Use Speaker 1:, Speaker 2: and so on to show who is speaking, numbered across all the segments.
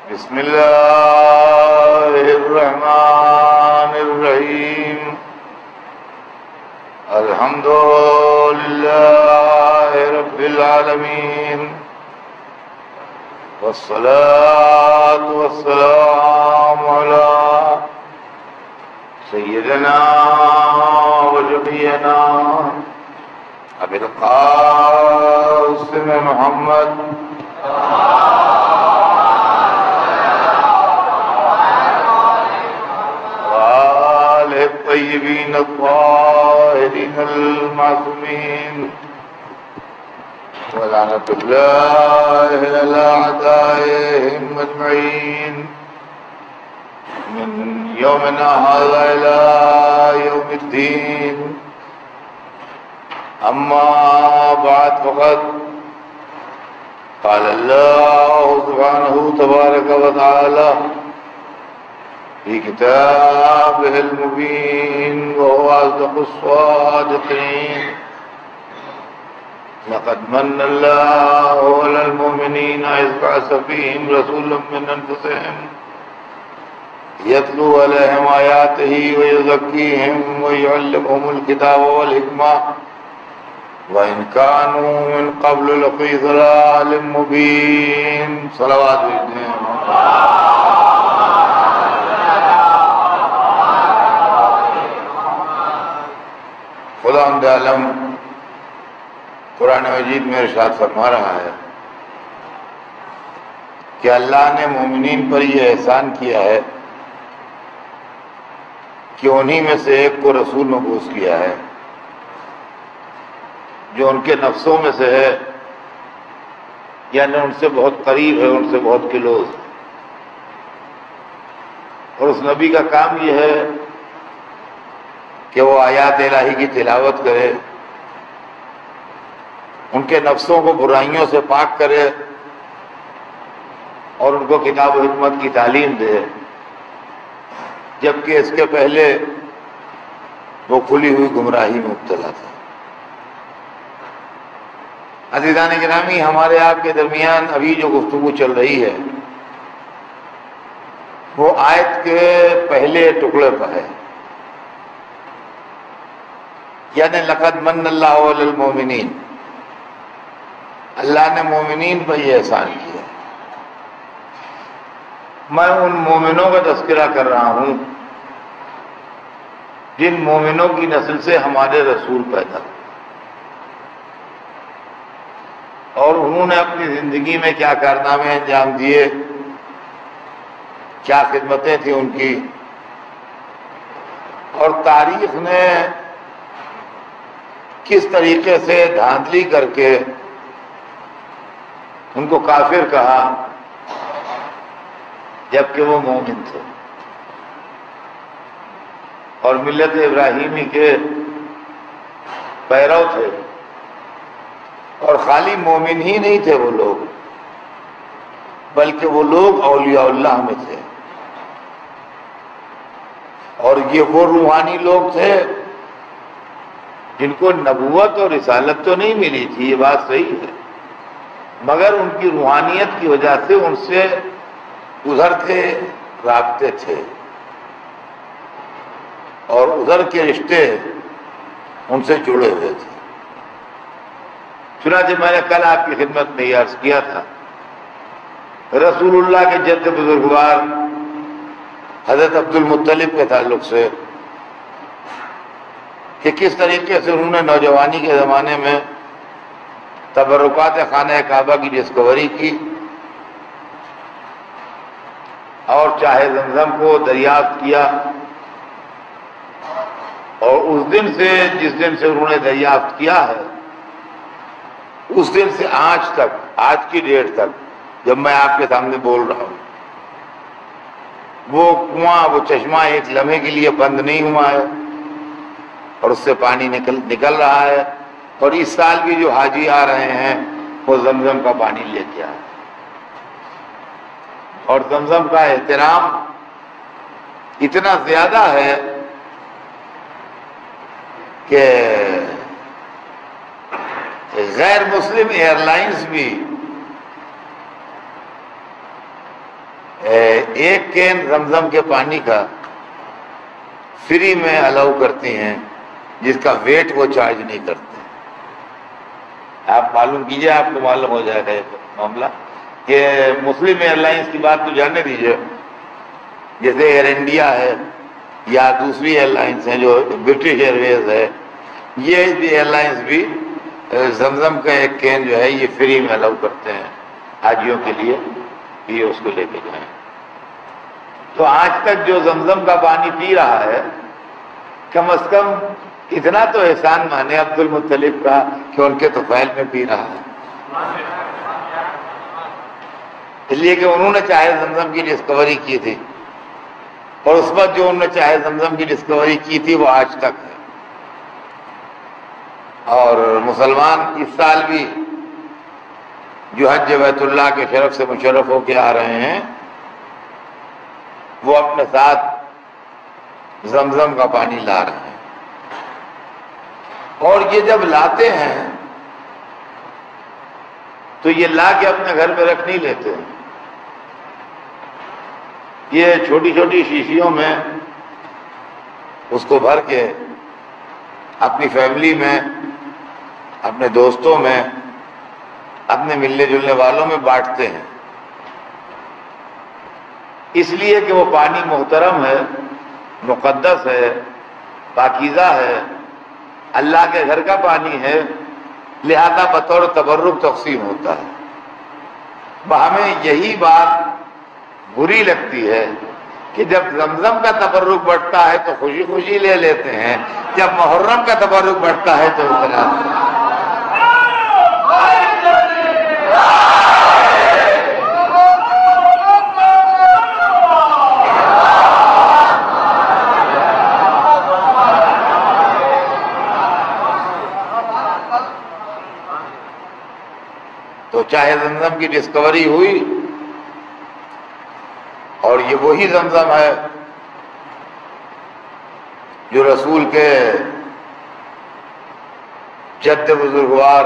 Speaker 1: بسم الله الرحمن الرحيم. الحمد لله رب العالمين، والصلاة والسلام على سيدنا وشفيعنا أبي القاسم محمد وآله الطيبين الطاهرين المعصومين، ولعنة الله على أعدائهم أجمعين من يومنا هذا إلى يوم الدين. أما بعد، فقد قال الله سبحانه تبارك وتعالى في كتابه المبين وهو أصدق الصادقين: لقد من الله على المؤمنين إذ بعث فيهم رسولا من أنفسهم يتلو عليهم آياته ويزكيهم ويعلمهم الكتاب والحكمة وإن كانوا من قبل لفي ضلال مبين. صلوات خداوند عالم قرآن مجید میں ارشاد فرما رہا ہے کہ اللہ نے مومنین پر یہ احسان کیا ہے کہ انہی میں سے ایک کو رسول مبعوث کیا ہے جو ان کے نفسوں میں سے ہے، یعنی ان سے بہت قریب ہے، ان سے بہت کلوز ہے. اور اس نبی کا کام یہ ہے کہ وہ آیات الہی کی تلاوت کرے، ان کے نفسوں کو برائیوں سے پاک کرے اور ان کو کتاب و حکمت کی تعلیم دے، جبکہ اس کے پہلے وہ کھلی ہوئی گمراہی میں مبتلا تھا. عزیزان گرامی، ہمارے آپ کے درمیان ابھی جو گفتگو چل رہی ہے وہ آیت کے پہلے ٹکڑے پر ہے، یعنی لقد من اللہ علی المؤمنین. اللہ نے مومنین پر یہ احسان کیا. میں ان مومنوں کا تذکرہ کر رہا ہوں جن مومنوں کی نسل سے ہمارے رسول پیدا ہوئے، اور انہوں نے اپنی زندگی میں کیا کارنامے انجام دیے، کیا خدمتیں تھیں ان کی، اور تاریخ نے کس طریقے سے دھاندلی کر کے ان کو کافر کہا جبکہ وہ مومن تھے اور ملت ابراہیمی کے پیرو تھے. اور خالی مومن ہی نہیں تھے وہ لوگ، بلکہ وہ لوگ اولیاء اللہ میں تھے. اور یہ وہ روحانی لوگ تھے جن کو نبوت اور رسالت تو نہیں ملی تھی، یہ بات صحیح ہے، مگر ان کی روحانیت کی وجہ سے ان سے ادھر کے رابطے تھے اور ادھر کے رشتے ان سے جڑے ہوئے تھے. چنانچہ میں نے کل آپ کی خدمت میں یہ عرض کیا تھا رسول اللہ کے جد بزرگوار حضرت عبد المطلب کے تعلق سے کہ کس طریقے سے انہوں نے نوجوانی کے زمانے میں تبرکات خانہ کعبہ کی ڈسکوری کی اور چاہے زمزم کو دریافت کیا، اور اس دن سے، جس دن سے انہوں نے دریافت کیا ہے، اس دن سے آج تک، آج کی ڈیٹ تک جب میں آپ کے سامنے بول رہا ہوں، وہ کنواں، وہ چشمہ ایک لمحے کے لیے بند نہیں ہوا ہے اور اس سے پانی نکل رہا ہے. اور اس سال بھی جو حاجی آ رہے ہیں وہ زمزم کا پانی لے کے آئے، اور زمزم کا احترام اتنا زیادہ ہے کہ غیر مسلم ایئر لائنز بھی ایک کین زمزم کے پانی کا فری میں الاؤ کرتی ہیں، جس کا ویٹ وہ چارج نہیں کرتے۔ آپ معلوم کیجئے، آپ کو معلوم ہو جائے گا یہ معاملہ کہ مسلم ایئر لائنس کی بات تو جاننے دیجئے، جیسے ایئر انڈیا ہے یا دوسری ایئر لائنس ہیں جو برٹش ایئر ویز ہے، یہ ایئر لائنس بھی زمزم کا ایک کین جو ہے یہ فری میں الاؤ کرتے ہیں حاجیوں کے لیے، یہ اس کو لے کے جائیں۔ تو آج تک جو زمزم کا پانی پی رہا ہے، کم از کم اتنا تو احسان مانے عبد المطلب کا کہ ان کے طفیل میں پی رہا ہے، اس لیے کہ انہوں نے چاہے زمزم کی ڈسکوری کی تھی، اور اس وقت جو انہوں نے چاہے زمزم کی ڈسکوری کی تھی وہ آج تک ہے۔ اور مسلمان اس سال بھی جو حج بیت اللہ کے شرف سے مشرف ہو کے آ رہے ہیں، وہ اپنے ساتھ زمزم کا پانی لا رہے ہیں، اور یہ جب لاتے ہیں تو یہ لا کے اپنے گھر میں رکھ نہیں لیتے، یہ چھوٹی چھوٹی شیشیوں میں اس کو بھر کے اپنی فیملی میں، اپنے دوستوں میں، اپنے ملنے جلنے والوں میں بانٹتے ہیں، اس لیے کہ وہ پانی محترم ہے، مقدس ہے، پاکیزہ ہے، اللہ کے گھر کا پانی ہے، لہذا بطور تبرک تقسیم ہوتا ہے۔ ہمیں یہی بات بری لگتی ہے کہ جب زمزم کا تبرک بڑھتا ہے تو خوشی خوشی لے لیتے ہیں، جب محرم کا تبرک بڑھتا ہے تو اتنا تو چاہے زمزم کی ڈسکوری ہوئی، اور یہ وہی زمزم ہے جو رسول کے جد بزرگوار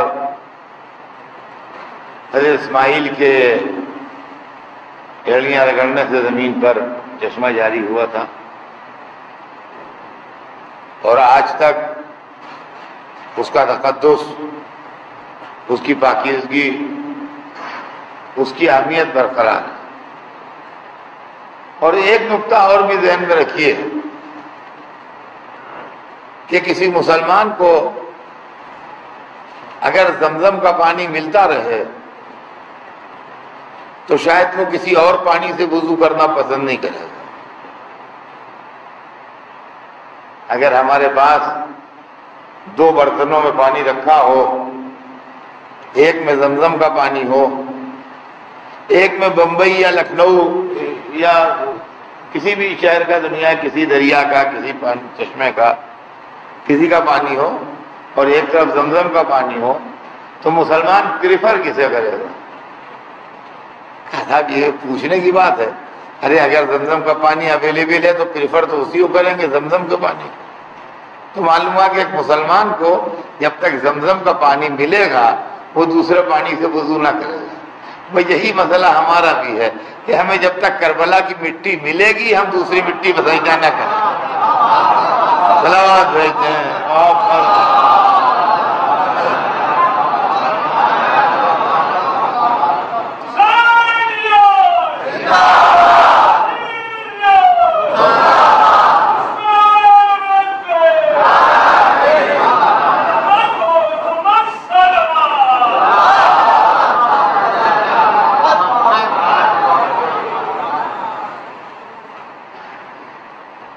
Speaker 1: حضرت اسماعیل کے ایڑیاں رگڑنے سے زمین پر چشمہ جاری ہوا تھا، اور آج تک اس کا تقدس، اس کی پاکیزگی، اس کی اہمیت برقرار ہے۔ اور ایک نکتہ اور بھی ذہن میں رکھیے کہ کسی مسلمان کو اگر زمزم کا پانی ملتا رہے تو شاید وہ کسی اور پانی سے وضو کرنا پسند نہیں کرے گا۔ اگر ہمارے پاس دو برتنوں میں پانی رکھا ہو، ایک میں زمزم کا پانی ہو، ایک میں بمبئی یا لکھنؤ یا کسی بھی شہر کا، دنیا کسی دریا کا، کسی چشمے کا، کسی کا پانی ہو، اور ایک طرف زمزم کا پانی ہو، تو مسلمان پریفر کسے کرے گا؟ صاحب یہ پوچھنے کی بات ہے، ارے اگر زمزم کا پانی اویلیبل ہے تو پریفر تو اسی کو کریں گے، زمزم کا پانی۔ تو معلوم ہوا کہ ایک مسلمان کو جب تک زمزم کا پانی ملے گا وہ دوسرے پانی سے وضو نہ کرے گا۔ وہ یہی مسئلہ ہمارا بھی ہے کہ ہمیں جب تک کربلا کی مٹی ملے گی ہم دوسری مٹی پہ سجدہ نہ کریں۔ صلوات بھیجتے ہیں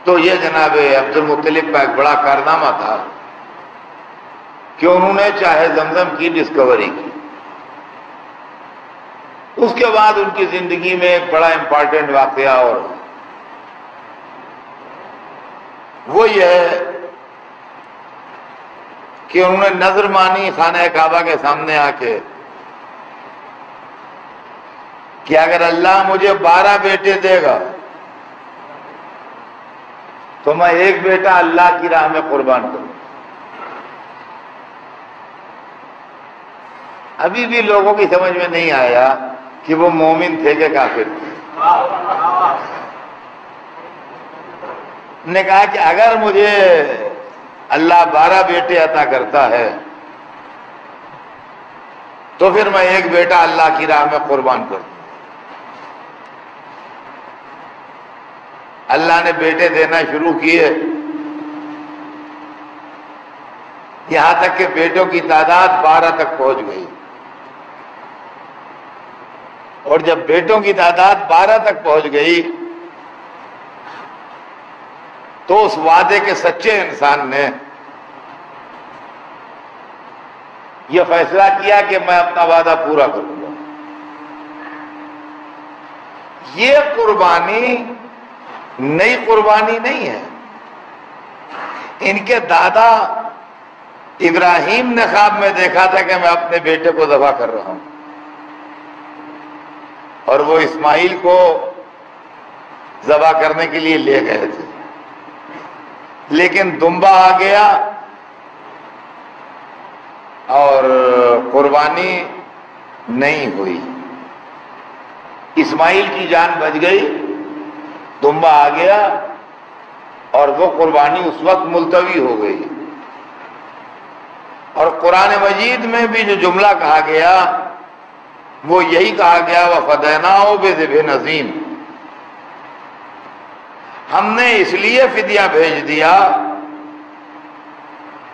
Speaker 1: تو یہ جناب عبد المطلب کا ایک بڑا کارنامہ تھا کہ انہوں نے چاہے زمزم کی ڈسکوری کی۔ اس کے بعد ان کی زندگی میں ایک بڑا امپارٹنٹ واقعہ اور وہ یہ ہے کہ انہوں نے نظر مانی خانہ کعبہ کے سامنے آ کے کہ اگر اللہ مجھے 12 بیٹے دے گا تو میں ایک بیٹا اللہ کی راہ میں قربان کروں۔ ابھی بھی لوگوں کی سمجھ میں نہیں آیا کہ وہ مومن تھے کہ کافر تھے۔ نے کہا کہ اگر مجھے اللہ 12 بیٹے عطا کرتا ہے تو پھر میں ایک بیٹا اللہ کی راہ میں قربان کر دوں۔ اللہ نے بیٹے دینا شروع کیے، یہاں تک کہ بیٹوں کی تعداد 12 تک پہنچ گئی، اور جب بیٹوں کی تعداد 12 تک پہنچ گئی تو اس وعدے کے سچے انسان نے یہ فیصلہ کیا کہ میں اپنا وعدہ پورا کروں گا۔ یہ قربانی نئی قربانی نہیں ہے، ان کے دادا ابراہیم نے خواب میں دیکھا تھا کہ میں اپنے بیٹے کو ذبح کر رہا ہوں، اور وہ اسماعیل کو ذبح کرنے کے لیے لے گئے تھے، لیکن دمبا آ گیا اور قربانی نہیں ہوئی، اسماعیل کی جان بچ گئی، دمبا آ گیا اور وہ قربانی اس وقت ملتوی ہو گئی۔ اور قرآن مجید میں بھی جو جملہ کہا گیا وہ یہی کہا گیا وَفَدَيْنَاهُ بِذِبْحٍ عَظِيمٍ، ہم نے اس لیے فدیہ بھیج دیا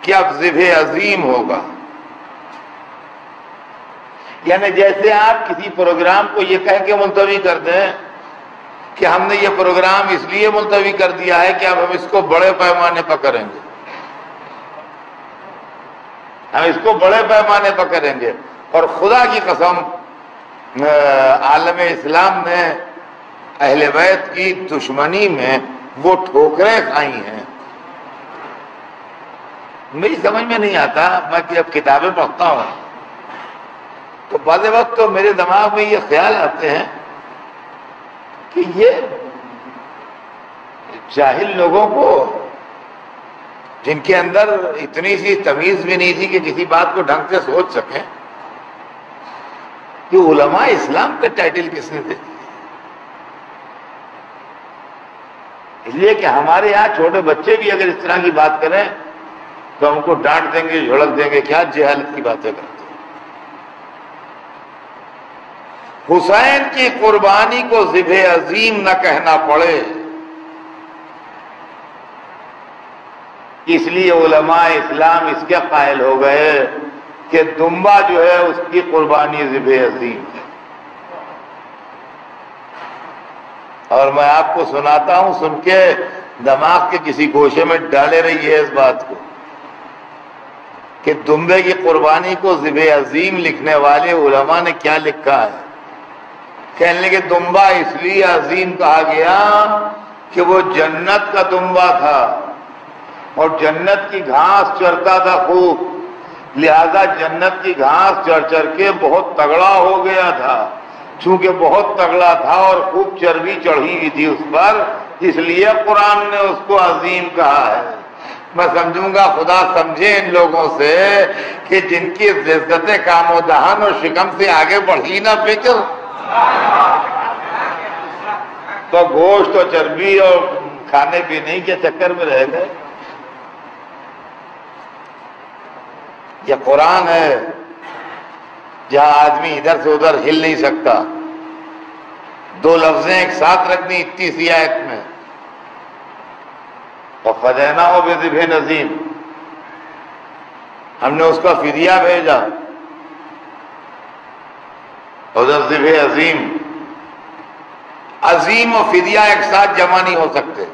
Speaker 1: کہ اب ذبح عظیم ہوگا۔ یعنی جیسے آپ کسی پروگرام کو یہ کہہ کے ملتوی کر دیں کہ ہم نے یہ پروگرام اس لیے ملتوی کر دیا ہے کہ اب ہم اس کو بڑے پیمانے پر کریں گے، ہم اس کو بڑے پیمانے پر کریں گے، اور خدا کی قسم عالم اسلام نے اہل بیت کی دشمنی میں وہ ٹھوکریں کھائی ہیں۔ میری سمجھ میں نہیں آتا، میں جب کتابیں پڑھتا ہوں تو بعض وقت تو میرے دماغ میں یہ خیال آتے ہیں کہ یہ جاہل لوگوں کو، جن کے اندر اتنی سی تمیز بھی نہیں تھی کہ کسی بات کو ڈھنگ سے سوچ سکیں، کہ علماء اسلام کا ٹائٹل کس نے دے دیا؟ اس لیے کہ ہمارے یہاں چھوٹے بچے بھی اگر اس طرح کی بات کریں تو ہم کو ڈانٹ دیں گے، جھڑک دیں گے، کیا جہالت کی باتیں کرتے ہیں۔ حسین کی قربانی کو ذبح عظیم نہ کہنا پڑے، اس لیے علماء اسلام اس کے قائل ہو گئے کہ دمبا جو ہے اس کی قربانی ذبح عظیم ہے۔ اور میں آپ کو سناتا ہوں، سن کے دماغ کے کسی گوشے میں ڈالے رہیے اس بات کو کہ دمبے کی قربانی کو ذبح عظیم لکھنے والے علماء نے کیا لکھا ہے۔ کہنے کہ دمبا اس لیے عظیم کہا گیا کہ وہ جنت کا دمبا تھا اور جنت کی گھاس چرتا تھا خوب، لہذا جنت کی گھاس چر چر کے بہت تگڑا ہو گیا تھا، چونکہ بہت تگڑا تھا اور خوب چربی چڑھی ہوئی تھی اس پر، اس لیے قرآن نے اس کو عظیم کہا ہے۔ میں سمجھوں گا خدا سمجھے ان لوگوں سے کہ جن کی عزت کام و دہن اور شکم سے آگے بڑھی نہ فکر، تو گوشت اور چربی اور کھانے پینے کے چکر میں رہ گئے۔ یہ قرآن ہے جہاں آدمی ادھر سے ادھر ہل نہیں سکتا، دو لفظیں ایک ساتھ رکھنی اتنی سی آیت میں، وَفَدَيْنَاهُ بِذِبْحٍ عَظِيمٍ، ہم نے اس کا فدیہ بھیجا، ادھر ذبح عظیم۔ عظیم و فدیہ ایک ساتھ جمع نہیں ہو سکتے،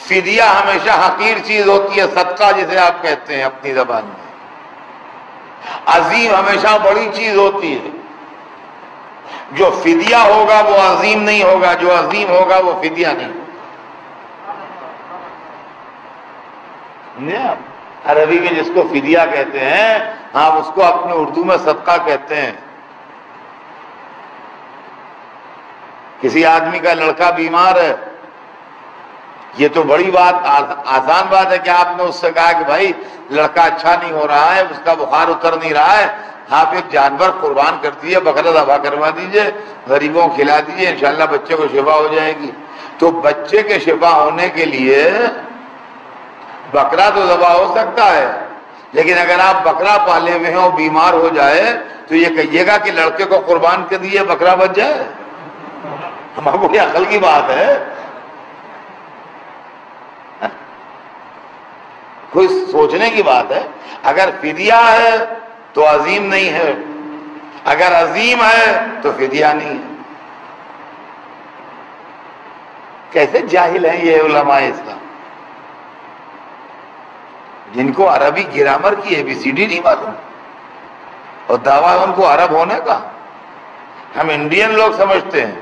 Speaker 1: فدیہ ہمیشہ حقیر چیز ہوتی ہے، صدقہ جسے آپ کہتے ہیں اپنی زبان میں، عظیم ہمیشہ بڑی چیز ہوتی ہے۔ جو فدیہ ہوگا وہ عظیم نہیں ہوگا، جو عظیم ہوگا وہ فدیہ نہیں ہوگا۔ عربی میں جس کو فدیہ کہتے ہیں، ہاں اس کو اپنے اردو میں صدقہ کہتے ہیں۔ کسی آدمی کا لڑکا بیمار ہے، یہ تو بڑی بات، آسان بات ہے کہ آپ نے اس سے کہا کہ بھائی لڑکا اچھا نہیں ہو رہا ہے، اس کا بخار اتر نہیں رہا ہے، آپ ایک جانور قربان کر دیجیے، بکرا ذبح کروا دیجیے، غریبوں کو کھلا دیجیے، انشاءاللہ بچے کو شفا ہو جائے گی۔ تو بچے کے شفا ہونے کے لیے بکرا تو ذبح ہو سکتا ہے، لیکن اگر آپ بکرا پالے ہوئے ہیں اور بیمار ہو جائے تو یہ کہیے گا کہ لڑکے کو قربان کر دیے بکرا بچ جائے؟ ہمارا کوئی عقل کی بات ہے؟ کوئی سوچنے کی بات ہے؟ اگر فدیہ ہے تو عظیم نہیں ہے، اگر عظیم ہے تو فدیہ نہیں ہے۔ کیسے جاہل ہیں یہ علماء اسلام، جن کو عربی گرامر کی ABCD نہیں معلوم اور دعویٰ ان کو عرب ہونے کا۔ ہم انڈین لوگ سمجھتے ہیں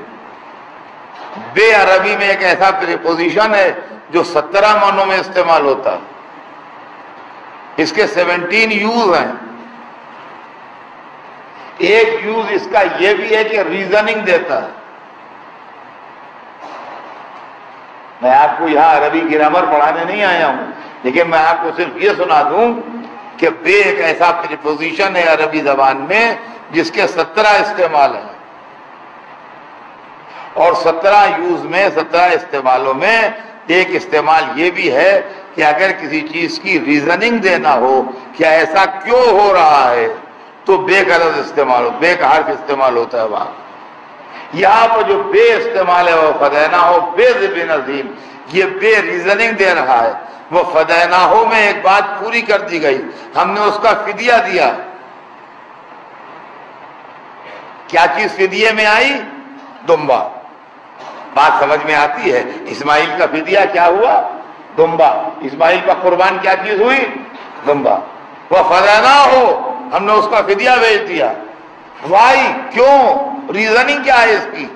Speaker 1: بے عربی میں ایک ایسا پریپوزیشن ہے جو 17 معنوں میں استعمال ہوتا ہے، اس کے 17 یوز ہیں۔ ایک یوز اس کا یہ بھی ہے کہ ریزننگ دیتا ہے۔ میں آپ کو یہاں عربی گرامر پڑھانے نہیں آیا ہوں، لیکن میں آپ کو صرف یہ سنا دوں کہ بے ایک ایسا پریپوزیشن ہے عربی زبان میں جس کے 17 استعمال ہیں، اور 17 یوز میں 17 استعمالوں میں ایک استعمال یہ بھی ہے کہ اگر کسی چیز کی ریزننگ دینا ہو کہ ایسا کیوں ہو رہا ہے تو بے کا لفظ استعمال ہو، بے کا حرف استعمال ہوتا ہے وہاں۔ یہاں پر جو بے استعمال ہے وہ فدینا ہو بے ذبح عظیم، یہ بے ریزننگ دے رہا ہے۔ وہ فدینا ہو میں ایک بات پوری کر دی گئی، ہم نے اس کا فدیہ دیا۔ کیا چیز فدیے میں آئی؟ دمبا۔ بات سمجھ میں آتی ہے؟ اسماعیل کا فدیہ کیا ہوا؟ دمبا۔ اسماعیل کا قربان کیا چیز ہوئی؟ دمبا۔ وہ فدینا ہو، ہم نے اس کا فدیہ بھیج دیا۔ وائی؟ کیوں؟ ریزننگ کیا ہے اس کی؟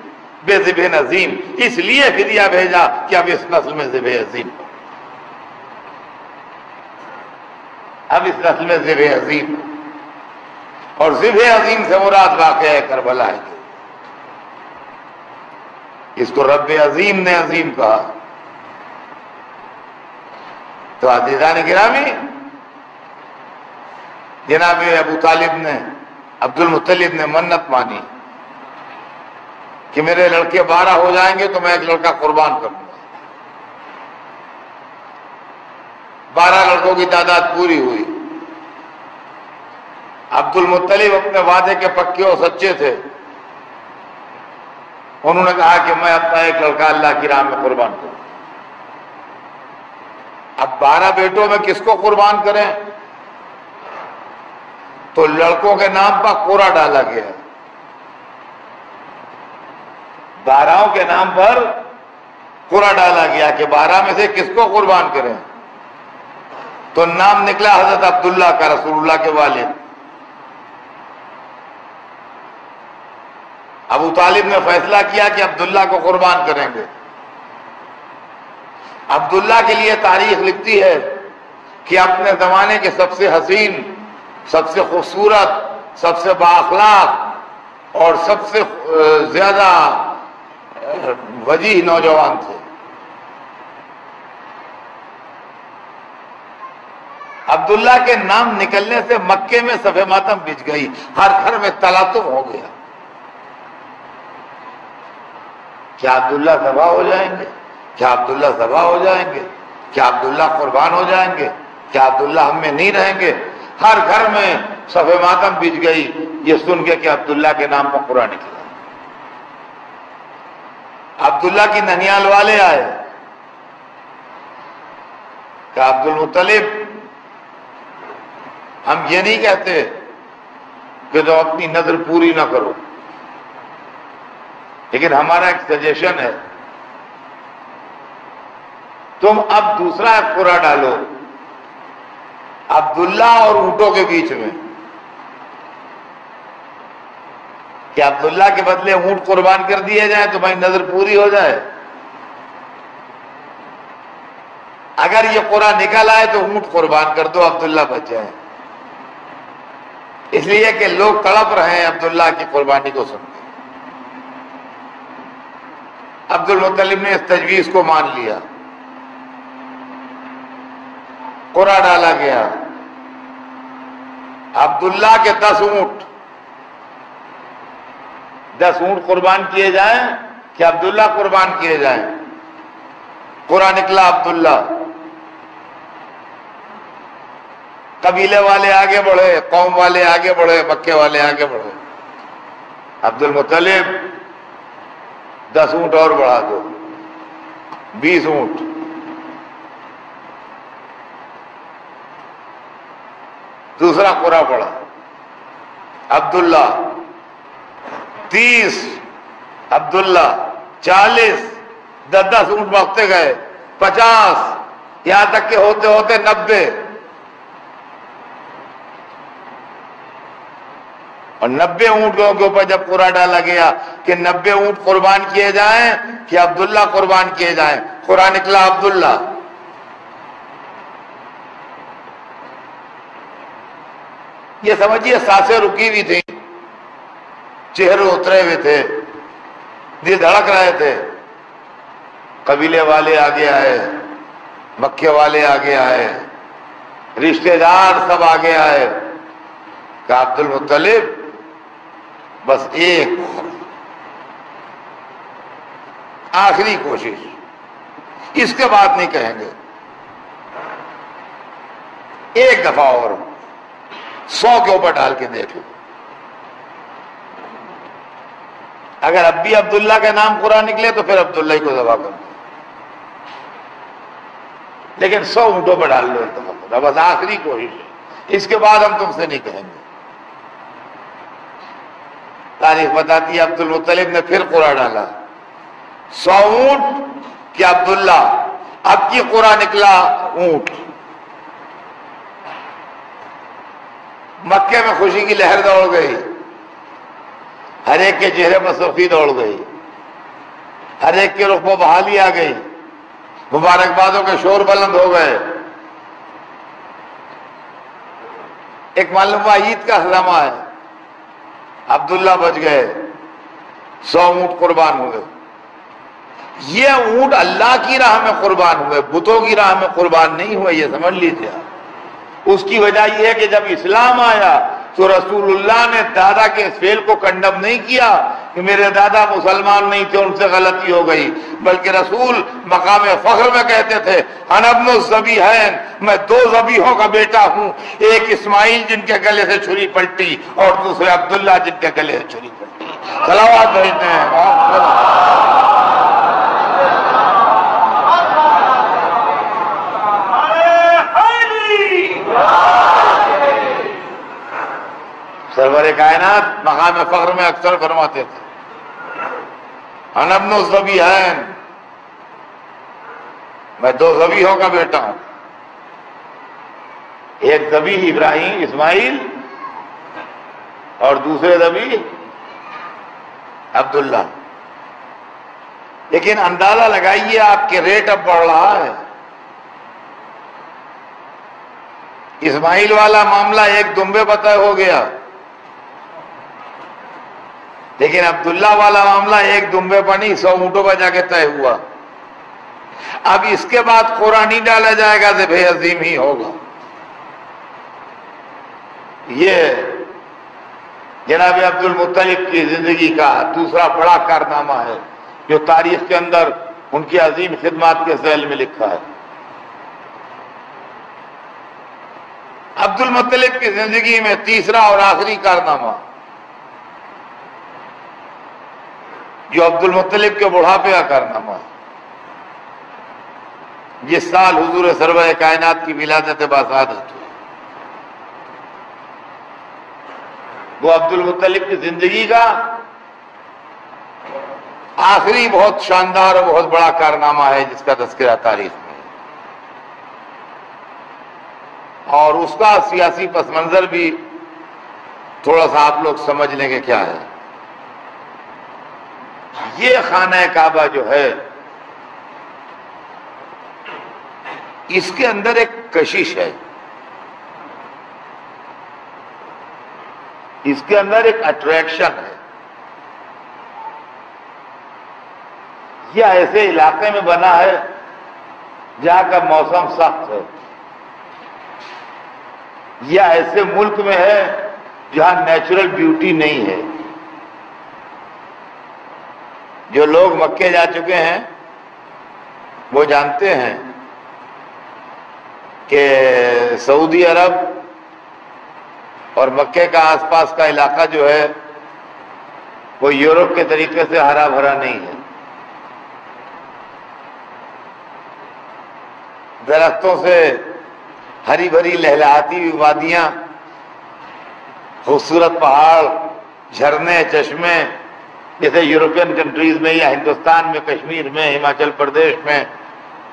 Speaker 1: بے ذبح عظیم، اس لیے فدیہ بھیجا کہ اب اس نسل میں ذبح عظیم، اب اس نسل میں ذبح عظیم، اور ذبح عظیم سے مراد واقعہ کربلا ہے۔ اس کو رب عظیم نے عظیم کہا۔ تو عزیزان گرامی، جناب ابو طالب نے، عبد المطلب نے منت مانی کہ میرے لڑکے 12 ہو جائیں گے تو میں ایک لڑکا قربان کروں گا۔ 12 لڑکوں کی تعداد پوری ہوئی۔ عبد المطلب اپنے وعدے کے پکے اور سچے تھے، انہوں نے کہا کہ میں اپنا ایک لڑکا اللہ کی راہ میں قربان کروں۔ اب 12 بیٹوں میں کس کو قربان کریں؟ تو لڑکوں کے نام پر قرعہ ڈالا گیا، 12 کے نام پر قرعہ ڈالا گیا کہ 12 میں سے کس کو قربان کریں۔ تو نام نکلا حضرت عبداللہ کا، رسول اللہ کے والد۔ ابو طالب نے فیصلہ کیا کہ عبداللہ کو قربان کریں گے۔ عبداللہ کے لیے تاریخ لکھتی ہے کہ اپنے زمانے کے سب سے حسین، سب سے خوبصورت، سب سے بااخلاق اور سب سے زیادہ وجیح نوجوان تھے۔ عبداللہ کے نام نکلنے سے مکے میں صف ماتم بچ گئی، ہر گھر میں تلاطم ہو گیا۔ کیا عبداللہ ذبح ہو جائیں گے؟ کیا عبداللہ ذبح ہو جائیں گے؟ کیا عبداللہ قربان ہو جائیں گے؟ کیا عبداللہ ہم میں نہیں رہیں گے؟ ہر گھر میں صف ماتم بچ گئی یہ سن کے کہ عبداللہ کے نام پر قرعہ نکلا۔ عبداللہ کی ننیال والے آئے کہ عبد المطلب، ہم یہ نہیں کہتے کہ تم اپنی نظر پوری نہ کرو، لیکن ہمارا ایک سجیشن ہے، تم اب دوسرا ایک قرعہ ڈالو عبداللہ اور اونٹوں کے بیچ میں، کہ عبداللہ کے بدلے اونٹ قربان کر دیے جائیں تمہاری نظر پوری ہو جائے۔ اگر یہ قرعہ نکل آئے تو اونٹ قربان کر دو، عبداللہ بچ جائیں، اس لیے کہ لوگ تڑپ رہے ہیں عبداللہ کی قربانی کو سن کے۔ عبد المطلب نے اس تجویز کو مان لیا، قرعہ ڈالا گیا۔ عبداللہ کے 10 اونٹ، 10 اونٹ قربان کیے جائیں کہ عبداللہ قربان کیے جائیں؟ قرآن نکلا عبداللہ۔ قبیلے والے آگے بڑھے، قوم والے آگے بڑھے، مکے والے آگے بڑھے۔ عبد المطلب 10 اونٹ اور بڑھا دو، 20 اونٹ۔ دوسرا قرآن پڑھا عبداللہ، 30 عبداللہ، 40، 10 اونٹ بڑھتے گئے، 50، یہاں تک کہ ہوتے ہوتے 90۔ اور 90 اونٹوں کے اوپر جب قرآن ڈالا گیا کہ 90 اونٹ قربان کیے جائیں کہ عبداللہ قربان کیے جائیں، قرآن نکلا عبداللہ۔ یہ سمجھیے سانسیں رکی ہوئی تھیں، چہرے اترے ہوئے تھے، دل دھڑک رہے تھے۔ قبیلے والے آگے آئے، مکے والے آگے آئے، رشتہ دار سب آگے آئے کہ عبد المطلب بس ایک بار آخری کوشش، اس کے بعد نہیں کہیں گے، ایک دفعہ اور 100 کے اوپر ڈال کے دیکھ لو۔ اگر اب بھی عبداللہ کے نام قرآن نکلے تو پھر عبداللہ ہی کو ذبح کر دو، لیکن 100 اونٹوں پہ ڈال لو ایک دفعہ، بس آخری کوشش ہے، اس کے بعد ہم تم سے نہیں کہیں گے۔ تاریخ بتاتی ہے عبد المطلب نے پھر قرآن ڈالا، 100 اونٹ کہ عبداللہ، اب کی قرآن نکلا اونٹ۔ مکے میں خوشی کی لہر دوڑ گئی، ہر ایک کے چہرے پر سرخی دوڑ گئی، ہر ایک کے رخ پر بحالی آ گئی، مبارکبادوں کے شور بلند ہو گئے۔ ایک معلوم ہوا عید کا ہنگامہ ہے، عبداللہ بچ گئے، 100 اونٹ قربان ہوئے۔ یہ اونٹ اللہ کی راہ میں قربان ہوئے، بتوں کی راہ میں قربان نہیں ہوئے، یہ سمجھ لیجیے۔ اس کی وجہ یہ ہے کہ جب اسلام آیا تو رسول اللہ نے دادا کے اس فعل کو کنڈم نہیں کیا کہ میرے دادا مسلمان نہیں تھے ان سے غلطی ہو گئی، بلکہ رسول مقام فخر میں کہتے تھے انا ابن الذبیحین، میں 2 ذبیحوں کا بیٹا ہوں، ایک اسماعیل جن کے گلے سے چھری پلٹی اور دوسرے عبداللہ جن کے گلے سے چھری پلٹی۔ صلوات بھیجتے ہیں۔ سرور کائنات مقام فخر میں اکثر فرماتے تھے انا ابن الذبیحین، میں 2 ذبیحوں کا بیٹا ہوں، ایک ذبیح ابراہیم اسماعیل اور دوسرے ذبیح عبداللہ۔ لیکن اندازہ لگائیے آپ کے ریٹ اب بڑھ رہا ہے۔ اسماعیل والا معاملہ ایک دمبے پر طے ہو گیا، لیکن عبداللہ والا معاملہ ایک دمبے پر نہیں 100 اونٹوں پر جا کے طے ہوا۔ اب اس کے بعد قرآن نہیں ڈالا جائے گا ذبح عظیم ہی ہوگا۔ یہ جناب عبد المطلب کی زندگی کا دوسرا بڑا کارنامہ ہے جو تاریخ کے اندر ان کی عظیم خدمات کے ذیل میں لکھا ہے۔ عبد المطلب کی زندگی میں تیسرا اور آخری کارنامہ جو عبد المطلب کے بڑھاپے کا کارنامہ ہے، جس سال حضور سرور کائنات کی ولادت باسعادت ہوئی، وہ عبد المطلب کی زندگی کا آخری بہت شاندار اور بہت بڑا کارنامہ ہے جس کا تذکرہ تاریخ میں ہے، اور اس کا سیاسی پس منظر بھی تھوڑا سا آپ لوگ سمجھ لیں گے کیا ہے۔ یہ خانہ کعبہ جو ہے اس کے اندر ایک کشش ہے، اس کے اندر ایک اٹریکشن ہے۔ یہ ایسے علاقے میں بنا ہے جہاں کا موسم سخت ہے، یا ایسے ملک میں ہے جہاں نیچرل بیوٹی نہیں ہے. جو لوگ مکے جا چکے ہیں وہ جانتے ہیں کہ سعودی عرب اور مکے کا آس پاس کا علاقہ جو ہے وہ یورپ کے طریقے سے ہرا بھرا نہیں ہے. درختوں سے ہری بھری لہلہاتی ہوئی وادیاں، خوبصورت پہاڑ، جھرنے، چشمے، جیسے یورپین کنٹریز میں یا ہندوستان میں، کشمیر میں، ہماچل پردیش میں